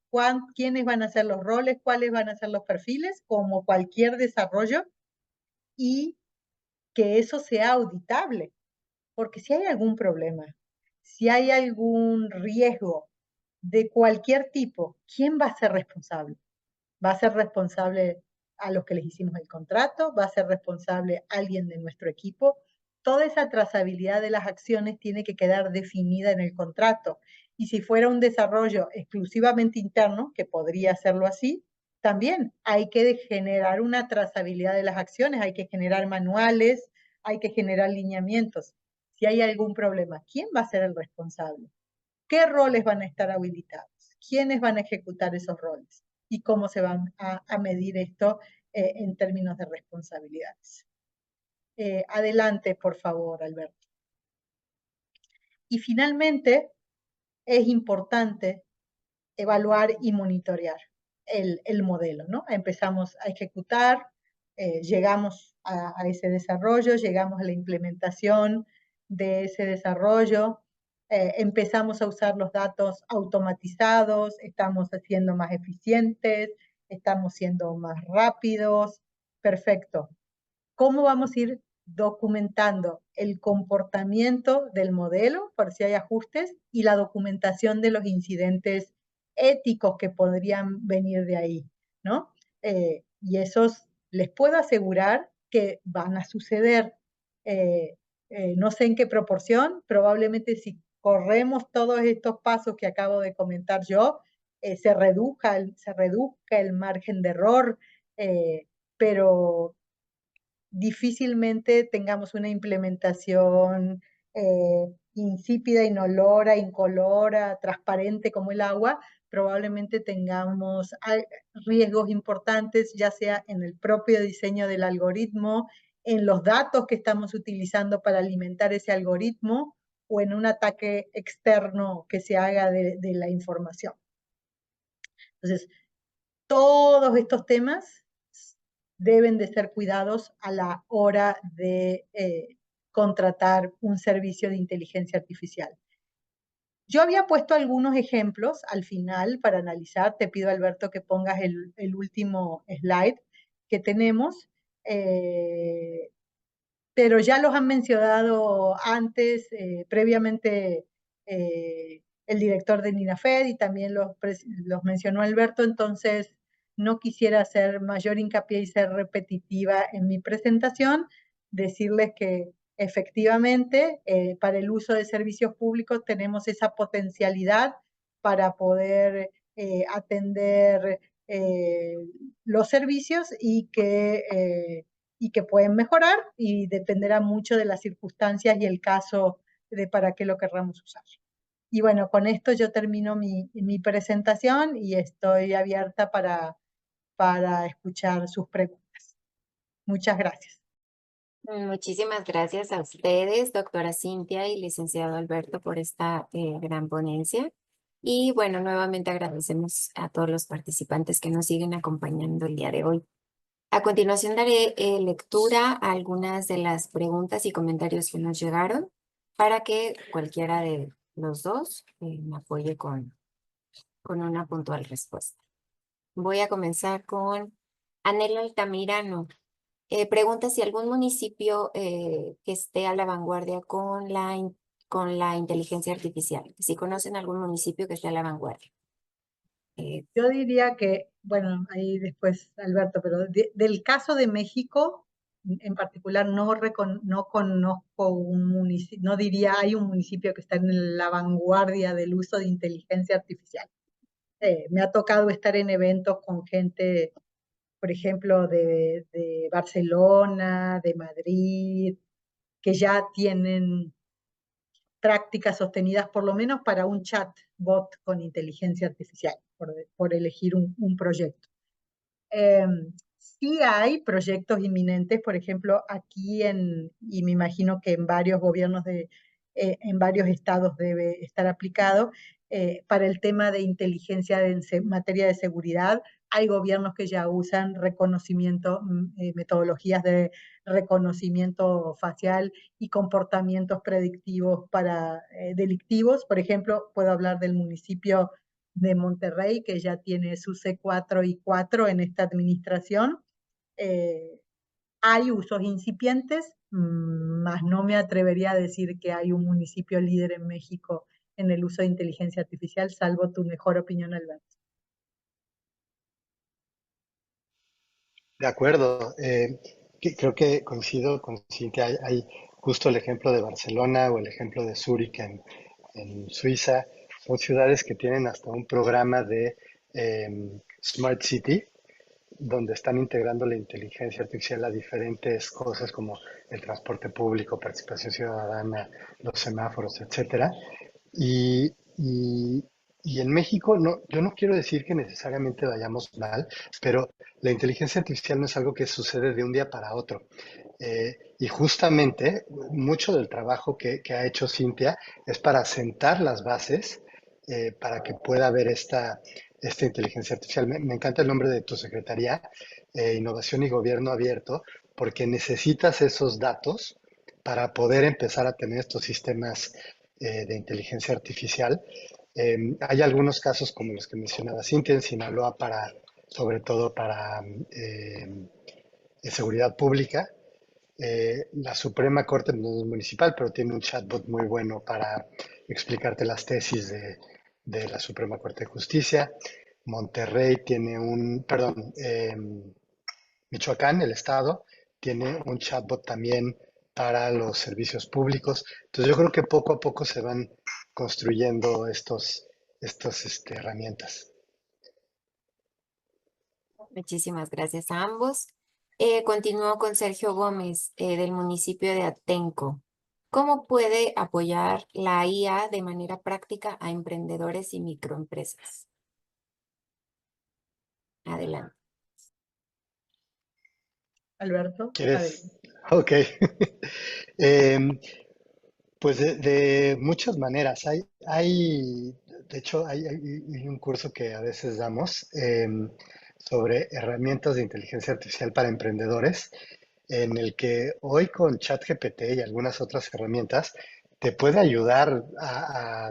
quiénes van a ser los roles, cuáles van a ser los perfiles, como cualquier desarrollo, y que eso sea auditable. Porque si hay algún problema, si hay algún riesgo de cualquier tipo, ¿quién va a ser responsable? ¿Va a ser responsable a los que les hicimos el contrato? ¿Va a ser responsable alguien de nuestro equipo? Toda esa trazabilidad de las acciones tiene que quedar definida en el contrato. Y si fuera un desarrollo exclusivamente interno, que podría hacerlo así, también hay que generar una trazabilidad de las acciones, hay que generar manuales, hay que generar lineamientos. Si hay algún problema, ¿quién va a ser el responsable? ¿Qué roles van a estar habilitados? ¿Quiénes van a ejecutar esos roles? ¿Y cómo se van a medir esto en términos de responsabilidades? Adelante, por favor, Alberto. Y finalmente, es importante evaluar y monitorear el modelo, ¿no? Empezamos a ejecutar, llegamos a ese desarrollo, llegamos a la implementación de ese desarrollo, empezamos a usar los datos automatizados, estamos siendo más eficientes, estamos siendo más rápidos, perfecto. ¿Cómo vamos a ir documentando el comportamiento del modelo, por si hay ajustes, y la documentación de los incidentes éticos que podrían venir de ahí, ¿no? Y esos les puedo asegurar que van a suceder. No sé en qué proporción, probablemente si corremos todos estos pasos que acabo de comentar yo, se reduzca el margen de error, pero difícilmente tengamos una implementación insípida, inolora, incolora, transparente como el agua. Probablemente tengamos riesgos importantes, ya sea en el propio diseño del algoritmo, en los datos que estamos utilizando para alimentar ese algoritmo, o en un ataque externo que se haga de la información. Entonces, todos estos temas deben de ser cuidados a la hora de contratar un servicio de inteligencia artificial. Yo había puesto algunos ejemplos al final para analizar. Te pido, Alberto, que pongas el último slide que tenemos, pero ya los han mencionado antes, previamente, el director de NINAFED, y también los mencionó Alberto. Entonces no quisiera hacer mayor hincapié y ser repetitiva en mi presentación, decirles que efectivamente para el uso de servicios públicos tenemos esa potencialidad para poder atender los servicios y que pueden mejorar, y dependerá mucho de las circunstancias y el caso de para qué lo querramos usar. Y bueno, con esto yo termino mi presentación y estoy abierta para escuchar sus preguntas. Muchas gracias. Muchísimas gracias a ustedes, doctora Cintia y licenciado Alberto, por esta gran ponencia. Y bueno, nuevamente agradecemos a todos los participantes que nos siguen acompañando el día de hoy. A continuación daré lectura a algunas de las preguntas y comentarios que nos llegaron para que cualquiera de los dos me apoye con una puntual respuesta. Voy a comenzar con Anel Altamirano. Pregunta si algún municipio que esté a la vanguardia con la inteligencia artificial. Si conocen algún municipio que esté a la vanguardia. Yo diría que, bueno, ahí después Alberto, pero del caso de México, en particular, no conozco un municipio, no diría hay un municipio que está en la vanguardia del uso de inteligencia artificial. Me ha tocado estar en eventos con gente, por ejemplo, de Barcelona, de Madrid, que ya tienen prácticas sostenidas por lo menos para un chatbot con inteligencia artificial, por elegir un proyecto. Sí hay proyectos inminentes, por ejemplo, aquí y me imagino que en varios gobiernos en varios estados debe estar aplicado, para el tema de inteligencia en materia de seguridad. Hay gobiernos que ya usan metodologías de reconocimiento facial y comportamientos predictivos para delictivos. Por ejemplo, puedo hablar del municipio de Monterrey, que ya tiene su C4 y 4 en esta administración. Hay usos incipientes, mas no me atrevería a decir que hay un municipio líder en México en el uso de inteligencia artificial, salvo tu mejor opinión, Alberto. De acuerdo. Creo que coincido con Cintia. Hay justo el ejemplo de Barcelona o el ejemplo de Zúrich en Suiza. Son ciudades que tienen hasta un programa de Smart City, donde están integrando la inteligencia artificial a diferentes cosas como el transporte público, participación ciudadana, los semáforos, etcétera. Y, y- y en México, no, yo no quiero decir que necesariamente vayamos mal, pero la inteligencia artificial no es algo que sucede de un día para otro. Y justamente mucho del trabajo que ha hecho Cintia es para sentar las bases para que pueda haber esta inteligencia artificial. Me encanta el nombre de tu secretaría, Innovación y Gobierno Abierto, porque necesitas esos datos para poder empezar a tener estos sistemas de inteligencia artificial. Hay algunos casos como los que mencionaba Cintia en Sinaloa sobre todo para seguridad pública. La Suprema Corte no es municipal, pero tiene un chatbot muy bueno para explicarte las tesis de la Suprema Corte de Justicia. Monterrey tiene Michoacán, el estado, tiene un chatbot también para los servicios públicos. Entonces yo creo que poco a poco se van construyendo estas herramientas. Muchísimas gracias a ambos. Continúo con Sergio Gómez, del municipio de Atenco. ¿Cómo puede apoyar la IA de manera práctica a emprendedores y microempresas? Adelante. Alberto, ¿Quieres? adelante. Ok. Em, Pues de muchas maneras. De hecho, hay un curso que a veces damos sobre herramientas de inteligencia artificial para emprendedores, en el que hoy con ChatGPT y algunas otras herramientas te puede ayudar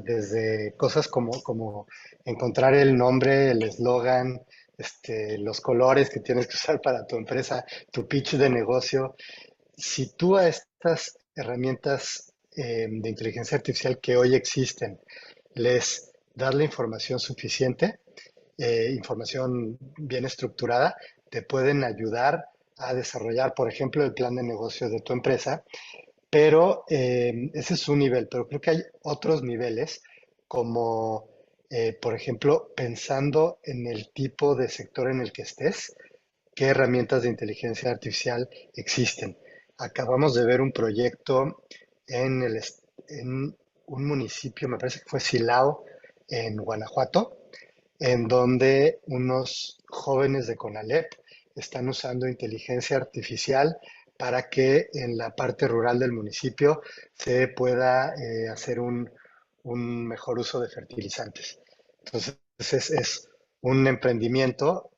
desde cosas como encontrar el nombre, el eslogan, los colores que tienes que usar para tu empresa, tu pitch de negocio. Si tú a estas herramientas de inteligencia artificial que hoy existen les das la información suficiente, información bien estructurada, te pueden ayudar a desarrollar, por ejemplo, el plan de negocio de tu empresa, pero ese es un nivel, pero creo que hay otros niveles como, por ejemplo, pensando en el tipo de sector en el que estés, qué herramientas de inteligencia artificial existen. Acabamos de ver un proyecto en un municipio, me parece que fue Silao, en Guanajuato, en donde unos jóvenes de CONALEP están usando inteligencia artificial para que en la parte rural del municipio se pueda hacer un mejor uso de fertilizantes. Entonces, es un emprendimiento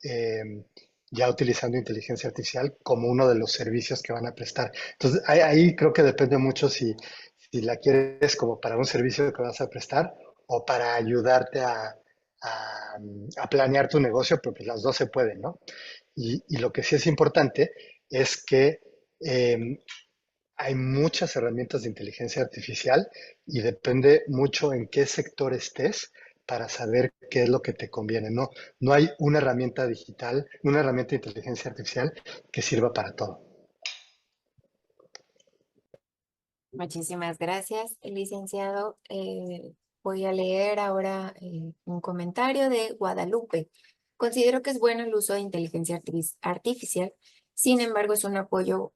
ya utilizando inteligencia artificial como uno de los servicios que van a prestar. Entonces, ahí creo que depende mucho si la quieres como para un servicio que vas a prestar o para ayudarte a planear tu negocio, pero pues las dos se pueden, ¿no? Y lo que sí es importante es que hay muchas herramientas de inteligencia artificial y depende mucho en qué sector estés para saber qué es lo que te conviene. No hay una herramienta digital, una herramienta de inteligencia artificial que sirva para todo. Muchísimas gracias, licenciado. Voy a leer ahora un comentario de Guadalupe. Considero que es bueno el uso de inteligencia artificial, sin embargo, es un apoyo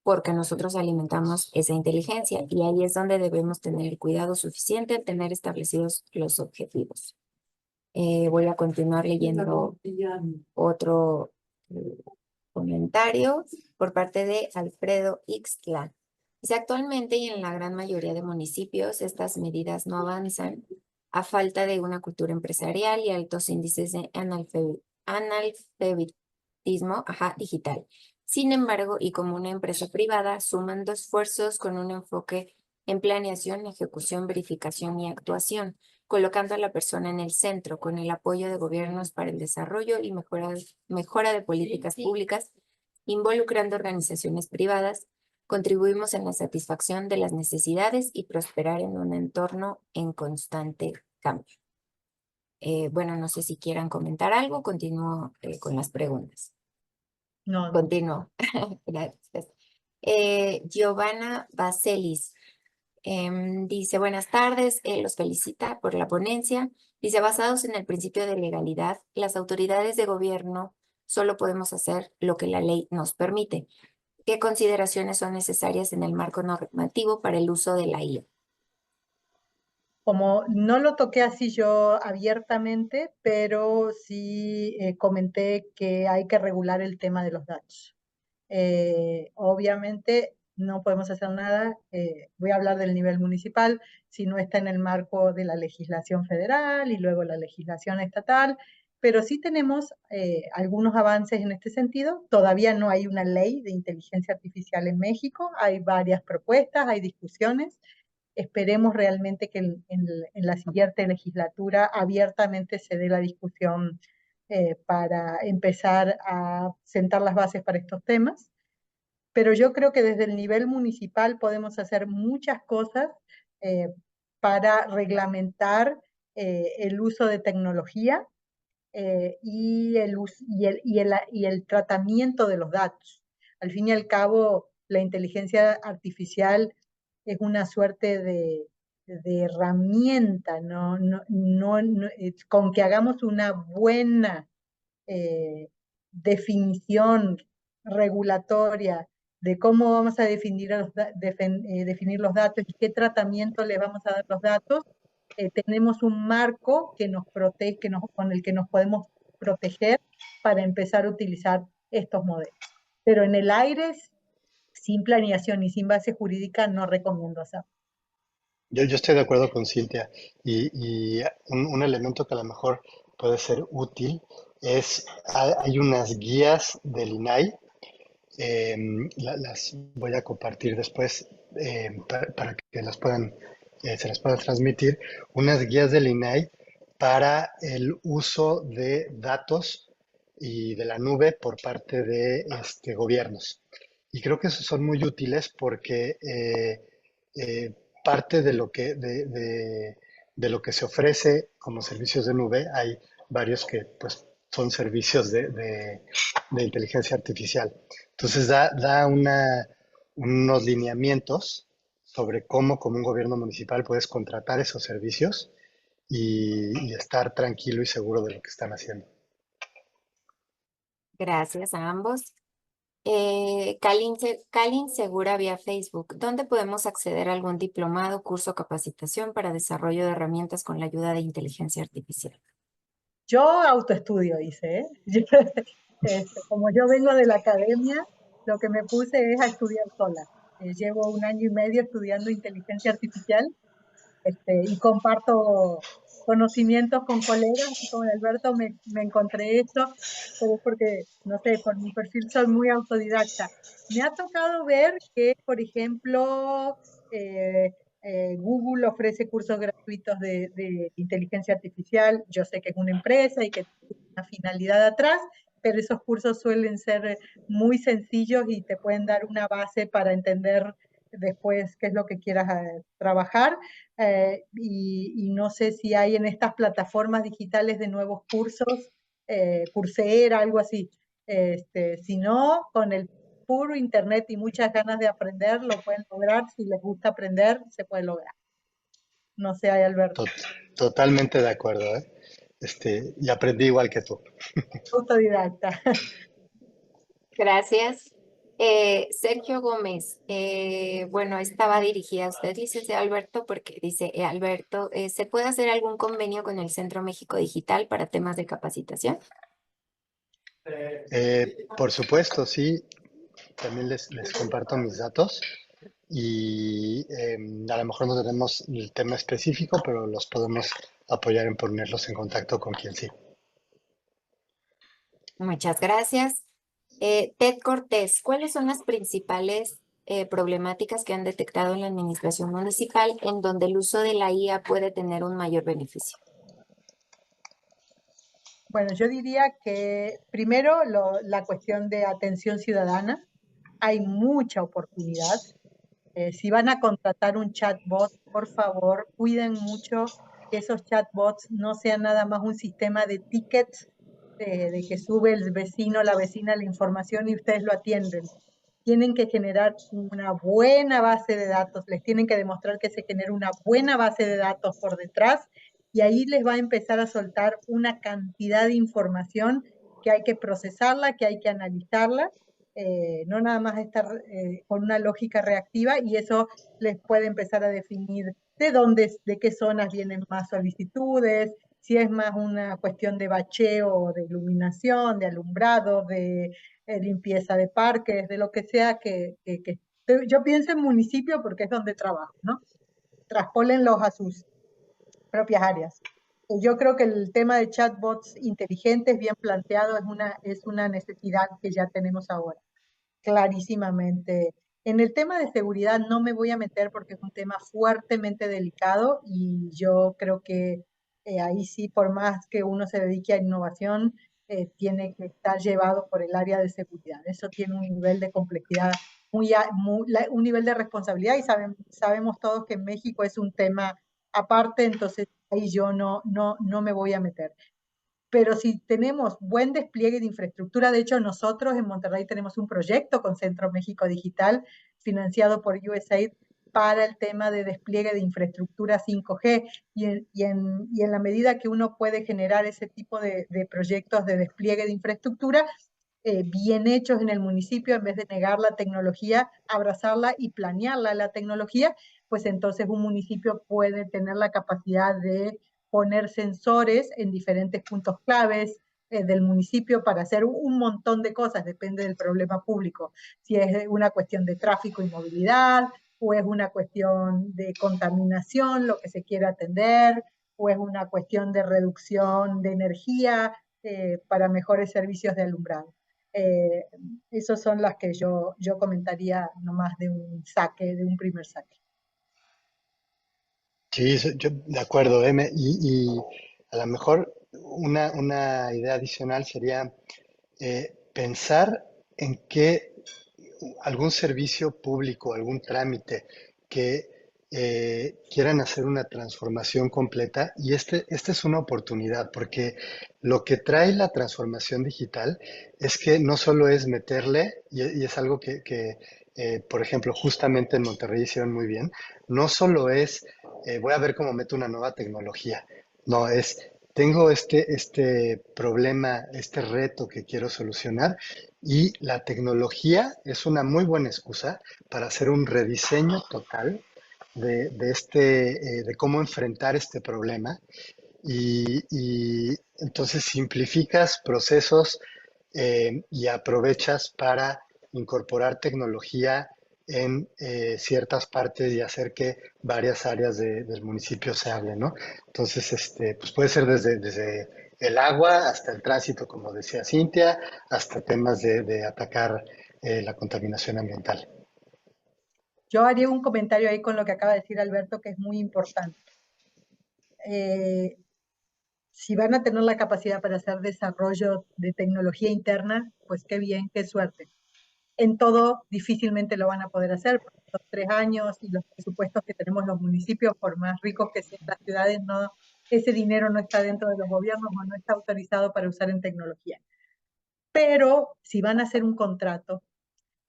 porque nosotros alimentamos esa inteligencia y ahí es donde debemos tener cuidado suficiente al tener establecidos los objetivos. Voy a continuar leyendo otro comentario por parte de Alfredo Ixtla. Dice, actualmente y en la gran mayoría de municipios estas medidas no avanzan a falta de una cultura empresarial y altos índices de analfabetismo digital. Sin embargo, y como una empresa privada, sumando esfuerzos con un enfoque en planeación, ejecución, verificación y actuación, colocando a la persona en el centro con el apoyo de gobiernos para el desarrollo y mejora de políticas públicas, involucrando organizaciones privadas, contribuimos en la satisfacción de las necesidades y prosperar en un entorno en constante cambio. Bueno, no sé si quieran comentar algo, continúo con las preguntas. No, Continúo. Gracias. Giovanna Baselis dice, buenas tardes, los felicita por la ponencia. Dice, basados en el principio de legalidad, las autoridades de gobierno solo podemos hacer lo que la ley nos permite. ¿Qué consideraciones son necesarias en el marco normativo para el uso de la IA? como no lo toqué así yo abiertamente, pero sí comenté que hay que regular el tema de los datos. Obviamente no podemos hacer nada, voy a hablar del nivel municipal, si no está en el marco de la legislación federal y luego la legislación estatal, pero sí tenemos algunos avances en este sentido. Todavía no hay una ley de inteligencia artificial en México, hay varias propuestas, hay discusiones. Esperemos realmente que en la siguiente legislatura abiertamente se dé la discusión para empezar a sentar las bases para estos temas. Pero yo creo que desde el nivel municipal podemos hacer muchas cosas eh, para reglamentar el uso de tecnología y el tratamiento de los datos. Al fin y al cabo, la inteligencia artificial es una suerte de herramienta, con que hagamos una buena definición regulatoria de cómo vamos a definir los datos y qué tratamiento le vamos a dar los datos, tenemos un marco que nos protege, con el que nos podemos proteger para empezar a utilizar estos modelos. Pero en el aire, sin planeación y sin base jurídica, no recomiendo hacerlo. Yo estoy de acuerdo con Cintia y un elemento que a lo mejor puede ser útil es, hay unas guías del INAI, las voy a compartir después para que las puedan, se las pueda transmitir, unas guías del INAI para el uso de datos y de la nube por parte de gobiernos. Y creo que esos son muy útiles porque eh, parte de lo que se ofrece como servicios de nube, hay varios que pues, son servicios de inteligencia artificial. Entonces da unos lineamientos sobre cómo como un gobierno municipal puedes contratar esos servicios y estar tranquilo y seguro de lo que están haciendo. Gracias a ambos. Kalin Segura vía Facebook. ¿Dónde podemos acceder a algún diplomado, curso o capacitación para desarrollo de herramientas con la ayuda de inteligencia artificial? Yo autoestudio hice, ¿eh? Como yo vengo de la academia, lo que me puse es a estudiar sola. Llevo 1 año y medio estudiando inteligencia artificial, y comparto conocimientos con colegas, y con Alberto me encontré esto, pero es porque, no sé, por mi perfil soy muy autodidacta. Me ha tocado ver que, por ejemplo, eh, Google ofrece cursos gratuitos de inteligencia artificial. Yo sé que es una empresa y que tiene una finalidad atrás, pero esos cursos suelen ser muy sencillos y te pueden dar una base para entender después qué es lo que quieras trabajar. Y no sé si hay en estas plataformas digitales de nuevos cursos, Coursera, algo así. Si no, con el puro internet y muchas ganas de aprender, lo pueden lograr. Si les gusta aprender, se puede lograr. No sé, Alberto. Tot- Totalmente de acuerdo, ¿eh? Y aprendí igual que tú. Autodidacta. Gracias. Sergio Gómez, bueno, estaba dirigida a usted, licenciado Alberto, porque dice, Alberto, ¿se puede hacer algún convenio con el Centro México Digital para temas de capacitación? Por supuesto, sí, también les comparto mis datos y a lo mejor no tenemos el tema específico, pero los podemos apoyar en ponerlos en contacto con quien sí. Muchas gracias. Ted Cortés, ¿cuáles son las principales problemáticas que han detectado en la administración municipal en donde el uso de la IA puede tener un mayor beneficio? Bueno, yo diría que primero la cuestión de atención ciudadana. Hay mucha oportunidad. Si van a contratar un chatbot, por favor, cuiden mucho que esos chatbots no sean nada más un sistema de tickets, de que sube el vecino, la vecina la información y ustedes lo atienden. Tienen que generar una buena base de datos, les tienen que demostrar que se genera una buena base de datos por detrás, y ahí les va a empezar a soltar una cantidad de información que hay que procesarla, que hay que analizarla, no nada más estar con una lógica reactiva, y eso les puede empezar a definir de dónde, de qué zonas vienen más solicitudes, si es más una cuestión de bacheo, de iluminación, de alumbrado, de limpieza de parques, de lo que sea que yo pienso en municipio porque es donde trabajo, ¿no? Traspólenlos a sus propias áreas. Yo creo que el tema de chatbots inteligentes, bien planteado, es una necesidad que ya tenemos ahora, clarísimamente. En el tema de seguridad no me voy a meter porque es un tema fuertemente delicado, y yo creo que ahí sí, por más que uno se dedique a innovación, tiene que estar llevado por el área de seguridad. Eso tiene un nivel de complejidad, un nivel de responsabilidad, y sabemos todos que en México es un tema aparte, entonces ahí yo no me voy a meter. Pero si tenemos buen despliegue de infraestructura, de hecho nosotros en Monterrey tenemos un proyecto con Centro México Digital financiado por USAID para el tema de despliegue de infraestructura 5G, y en la medida que uno puede generar ese tipo de proyectos de despliegue de infraestructura bien hechos en el municipio, en vez de negar la tecnología, abrazarla y planearla la tecnología, pues entonces un municipio puede tener la capacidad de poner sensores en diferentes puntos claves del municipio para hacer un montón de cosas, depende del problema público. Si es una cuestión de tráfico y movilidad, o es una cuestión de contaminación, lo que se quiere atender, o es una cuestión de reducción de energía para mejores servicios de alumbrado. Eh, Esas son las que yo comentaría nomás de un saque, de un primer saque. Sí, yo de acuerdo, y a lo mejor una idea adicional sería pensar en que algún servicio público, algún trámite que quieran hacer una transformación completa, y esta es una oportunidad, porque lo que trae la transformación digital es que no solo es meterle, y es algo que, por ejemplo, justamente en Monterrey hicieron muy bien, no solo es voy a ver cómo meto una nueva tecnología, no, es tengo este problema, este reto que quiero solucionar y la tecnología es una muy buena excusa para hacer un rediseño total de cómo enfrentar este problema y entonces simplificas procesos y aprovechas para incorporar tecnología en ciertas partes y hacer que varias áreas del municipio se hablen, ¿no? Entonces, pues puede ser desde el agua hasta el tránsito, como decía Cintia, hasta temas de atacar la contaminación ambiental. Yo haría un comentario ahí con lo que acaba de decir Alberto, que es muy importante. Si van a tener la capacidad para hacer desarrollo de tecnología interna, pues qué bien, qué suerte. En todo difícilmente lo van a poder hacer, porque los 3 años y los presupuestos que tenemos los municipios, por más ricos que sean las ciudades, no, ese dinero no está dentro de los gobiernos o no está autorizado para usar en tecnología. Pero si van a hacer un contrato,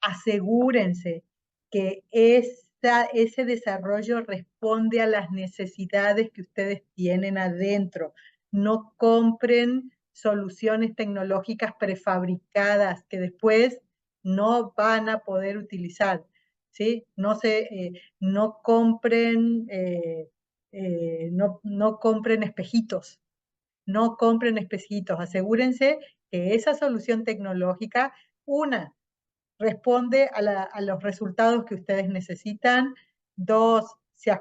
asegúrense que ese desarrollo responde a las necesidades que ustedes tienen adentro. No compren soluciones tecnológicas prefabricadas que después no van a poder utilizar, ¿sí? No compren, no compren espejitos, no compren espejitos. Asegúrense que esa solución tecnológica, responde a los resultados que ustedes necesitan. 2, se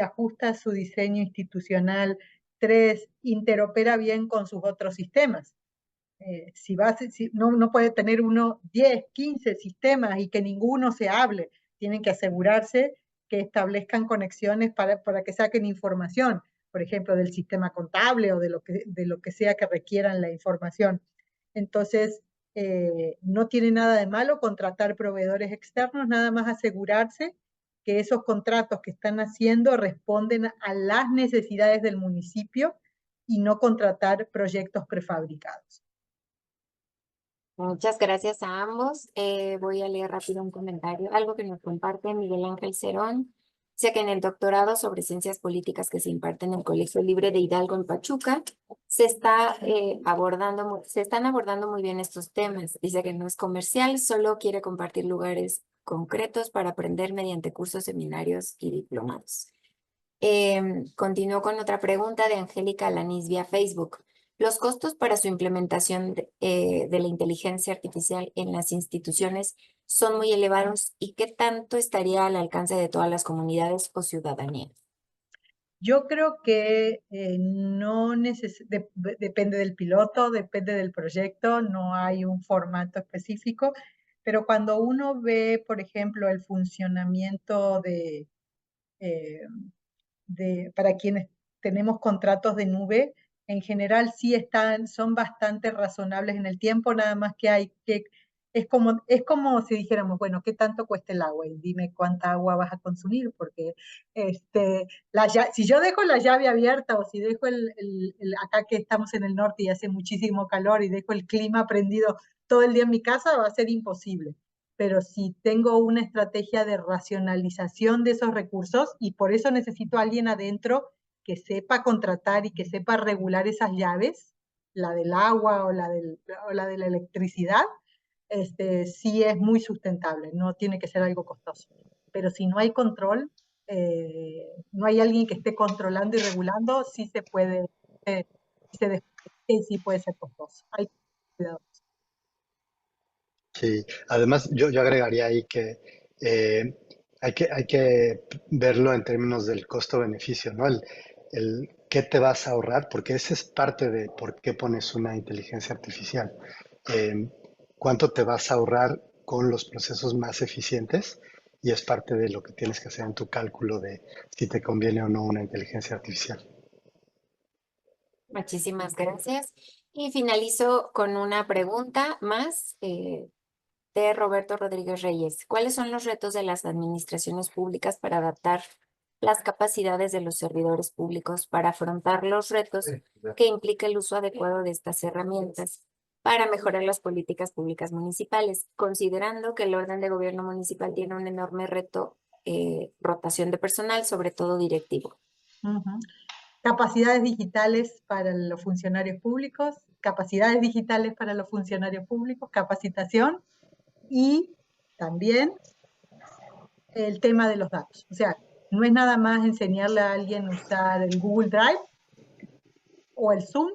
ajusta a su diseño institucional. 3, interopera bien con sus otros sistemas. No puede tener 10, 15 sistemas y que ninguno se hable. Tienen que asegurarse que establezcan conexiones para que saquen información, por ejemplo, del sistema contable o de lo que sea que requieran la información. Entonces, no tiene nada de malo contratar proveedores externos, nada más asegurarse que esos contratos que están haciendo responden a las necesidades del municipio y no contratar proyectos prefabricados. Muchas gracias a ambos. Voy a leer rápido un comentario, algo que nos comparte Miguel Ángel Cerón. Dice que en el doctorado sobre ciencias políticas que se imparte en el Colegio Libre de Hidalgo en Pachuca, se están abordando muy bien estos temas. Dice que no es comercial, solo quiere compartir lugares concretos para aprender mediante cursos, seminarios y diplomados. Continúo con otra pregunta de Angélica Alanis vía Facebook. ¿Los costos para su implementación de la inteligencia artificial en las instituciones son muy elevados y qué tanto estaría al alcance de todas las comunidades o ciudadanía? Yo creo que no depende del piloto, depende del proyecto, no hay un formato específico, pero cuando uno ve, por ejemplo, el funcionamiento para quienes tenemos contratos de nube, en general sí son bastante razonables en el tiempo, nada más que es como si dijéramos, bueno, ¿qué tanto cuesta el agua? Y dime cuánta agua vas a consumir, porque si yo dejo la llave abierta o si dejo acá que estamos en el norte y hace muchísimo calor y dejo el clima prendido todo el día en mi casa, va a ser imposible. Pero si tengo una estrategia de racionalización de esos recursos y por eso necesito a alguien adentro que sepa contratar y que sepa regular esas llaves, la del agua o la de la electricidad, sí es muy sustentable, no tiene que ser algo costoso. Pero si no hay control, no hay alguien que esté controlando y regulando, sí se puede, sí puede ser costoso. Hay cuidado. Sí, además yo agregaría ahí que hay que verlo en términos del costo-beneficio, ¿no? El qué te vas a ahorrar, porque esa es parte de por qué pones una inteligencia artificial. Eh, ¿Cuánto te vas a ahorrar con los procesos más eficientes? Y es parte de lo que tienes que hacer en tu cálculo de si te conviene o no una inteligencia artificial. Muchísimas gracias. Y finalizo con una pregunta más de Roberto Rodríguez Reyes. ¿Cuáles son los retos de las administraciones públicas para adaptar las capacidades de los servidores públicos para afrontar los retos que implica el uso adecuado de estas herramientas para mejorar las políticas públicas municipales, considerando que el orden de gobierno municipal tiene un enorme reto, rotación de personal, sobre todo directivo? capacidades digitales para los funcionarios públicos, capacidades digitales para los funcionarios públicos, capacitación y también el tema de los datos. O sea, no es nada más enseñarle a alguien a usar el Google Drive o el Zoom,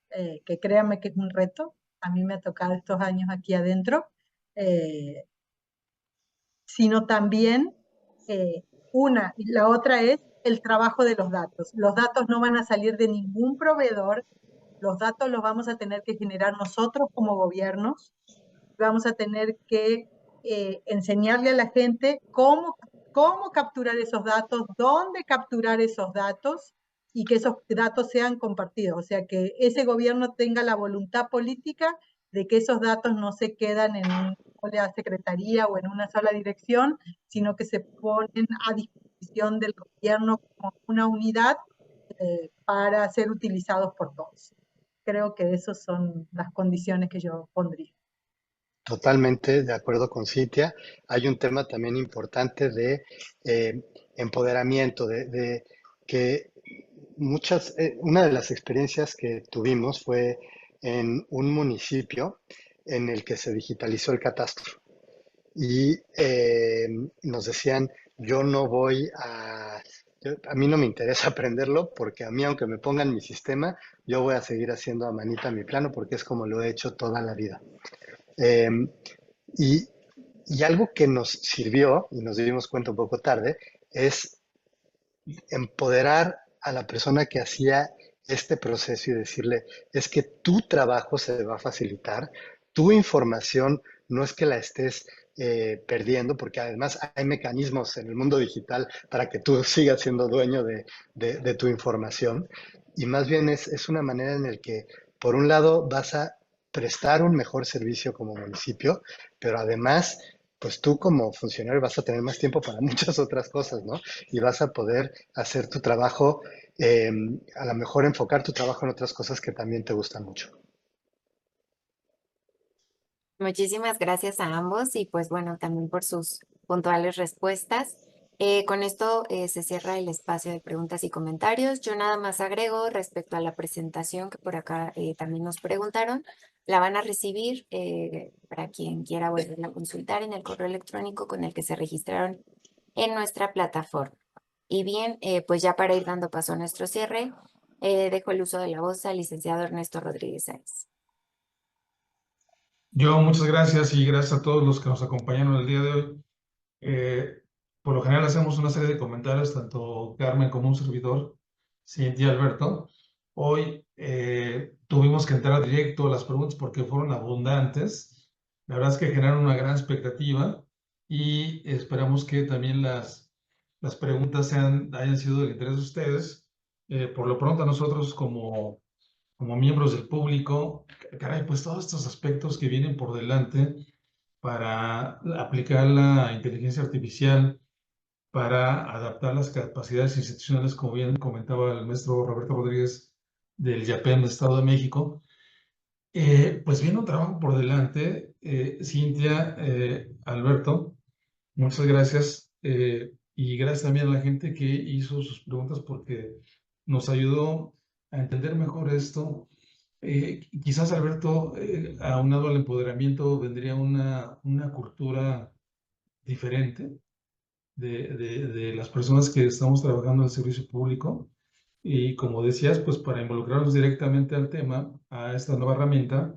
que créanme que es un reto. A mí me ha tocado estos años aquí adentro, sino también y la otra es el trabajo de los datos. Los datos no van a salir de ningún proveedor, los datos los vamos a tener que generar nosotros como gobiernos, vamos a tener que enseñarle a la gente cómo capturar esos datos, dónde capturar esos datos y que esos datos sean compartidos. O sea, que ese gobierno tenga la voluntad política de que esos datos no se quedan en una sola secretaría o en una sola dirección, sino que se ponen a disposición del gobierno como una unidad para ser utilizados por todos. Creo que esas son las condiciones que yo pondría. Totalmente de acuerdo con Cintia. Hay un tema también importante de empoderamiento, de que una de las experiencias que tuvimos fue en un municipio en el que se digitalizó el catastro. Y nos decían, yo no voy a mí no me interesa aprenderlo porque a mí, aunque me pongan mi sistema, yo voy a seguir haciendo a manita mi plano porque es como lo he hecho toda la vida. Eh, y, y algo que nos sirvió, y nos dimos cuenta un poco tarde, es empoderar a la persona que hacía este proceso y decirle, es que tu trabajo se va a facilitar, tu información no es que la estés perdiendo, porque además hay mecanismos en el mundo digital para que tú sigas siendo dueño de tu información. Y más bien es una manera en la que, por un lado, vas a prestar un mejor servicio como municipio, pero además, pues tú como funcionario vas a tener más tiempo para muchas otras cosas, ¿no? Y vas a poder hacer tu trabajo, a lo mejor enfocar tu trabajo en otras cosas que también te gustan mucho. Muchísimas gracias a ambos y pues bueno, también por sus puntuales respuestas. Con esto se cierra el espacio de preguntas y comentarios. Yo nada más agrego respecto a la presentación que por acá también nos preguntaron. La van a recibir para quien quiera volverla a consultar en el correo electrónico con el que se registraron en nuestra plataforma. Y bien, pues ya para ir dando paso a nuestro cierre, dejo el uso de la voz al licenciado Ernesto Rodríguez Sáenz. Yo muchas gracias y gracias a todos los que nos acompañaron el día de hoy. Por lo general hacemos una serie de comentarios, tanto Carmen como un servidor, Cintia y Alberto. Hoy tuvimos que entrar directo a las preguntas porque fueron abundantes. La verdad es que generaron una gran expectativa y esperamos que también las preguntas hayan sido del interés de ustedes. Por lo pronto a nosotros como miembros del público, caray, pues todos estos aspectos que vienen por delante para aplicar la inteligencia artificial, para adaptar las capacidades institucionales, como bien comentaba el maestro Roberto Rodríguez del YAPEM de Estado de México, pues viene un trabajo por delante. Cintia, Alberto, muchas gracias. Y gracias también a la gente que hizo sus preguntas porque nos ayudó a entender mejor esto. Quizás, Alberto, aunado al empoderamiento, vendría una cultura diferente de las personas que estamos trabajando en el servicio público. Y como decías, pues para involucrarnos directamente al tema, a esta nueva herramienta,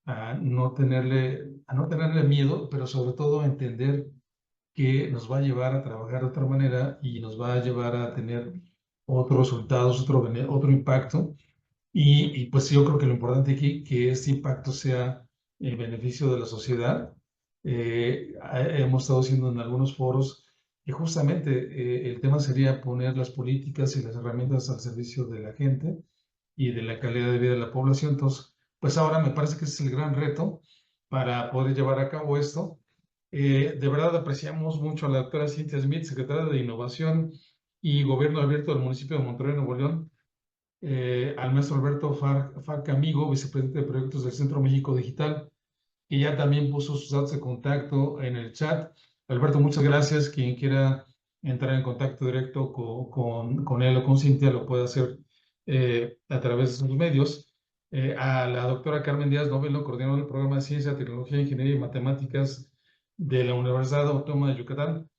a no tenerle miedo, pero sobre todo a entender que nos va a llevar a trabajar de otra manera y nos va a llevar a tener otros resultados, otro impacto. Y pues yo creo que lo importante aquí que este impacto sea en beneficio de la sociedad. Hemos estado haciendo en algunos foros y justamente el tema sería poner las políticas y las herramientas al servicio de la gente y de la calidad de vida de la población. Entonces, pues ahora me parece que ese es el gran reto para poder llevar a cabo esto. De verdad apreciamos mucho a la doctora Cintia Smith, secretaria de Innovación y Gobierno Abierto del municipio de Monterrey, Nuevo León, al maestro Alberto Farca Amigo, vicepresidente de proyectos del Centro México Digital, que ya también puso sus datos de contacto en el chat. Alberto, muchas gracias. Quien quiera entrar en contacto directo con él o con Cintia lo puede hacer a través de sus medios. A la doctora Carmen Díaz Novelo, coordinadora del programa de Ciencia, Tecnología, Ingeniería y Matemáticas de la Universidad Autónoma de Yucatán.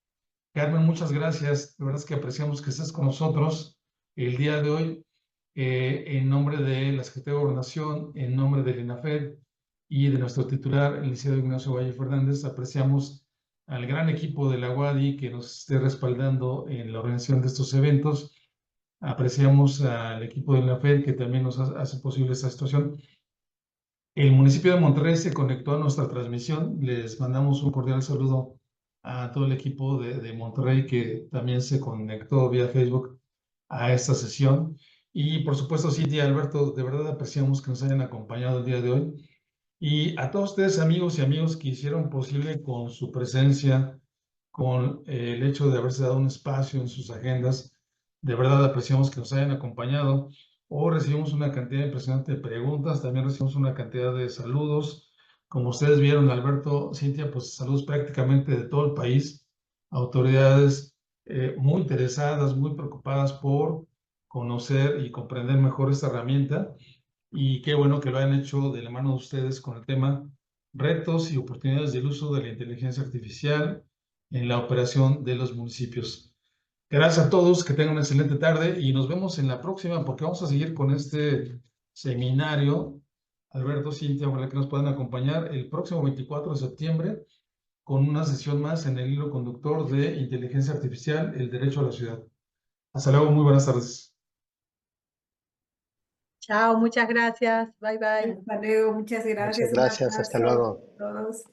Carmen, muchas gracias. De verdad es que apreciamos que estés con nosotros el día de hoy. En nombre de la Secretaría de Gobernación, en nombre del INAFED y de nuestro titular, el licenciado Ignacio Valle Fernández, apreciamos al gran equipo de la UADY que nos esté respaldando en la organización de estos eventos. Apreciamos al equipo del INAFED que también nos hace posible esta situación. El municipio de Monterrey se conectó a nuestra transmisión. Les mandamos un cordial saludo a todo el equipo de Monterrey que también se conectó vía Facebook a esta sesión. Y por supuesto, Cintia, Alberto, de verdad apreciamos que nos hayan acompañado el día de hoy. Y a todos ustedes, amigos y amigos, que hicieron posible con su presencia, con el hecho de haberse dado un espacio en sus agendas, de verdad apreciamos que nos hayan acompañado. Hoy recibimos una cantidad impresionante de preguntas, también recibimos una cantidad de saludos. Como ustedes vieron, Alberto, Cintia, pues saludos prácticamente de todo el país, autoridades muy interesadas, muy preocupadas por conocer y comprender mejor esta herramienta. Y qué bueno que lo hayan hecho de la mano de ustedes con el tema retos y oportunidades del uso de la inteligencia artificial en la operación de los municipios. Gracias a todos, que tengan una excelente tarde y nos vemos en la próxima porque vamos a seguir con este seminario. Alberto, Cintia, ojalá que nos puedan acompañar el próximo 24 de septiembre con una sesión más en el hilo conductor de inteligencia artificial, el derecho a la ciudad. Hasta luego, muy buenas tardes. Chao, muchas gracias. Bye, bye. Hasta luego, muchas gracias. Muchas gracias, hasta Un abrazo luego. a todos.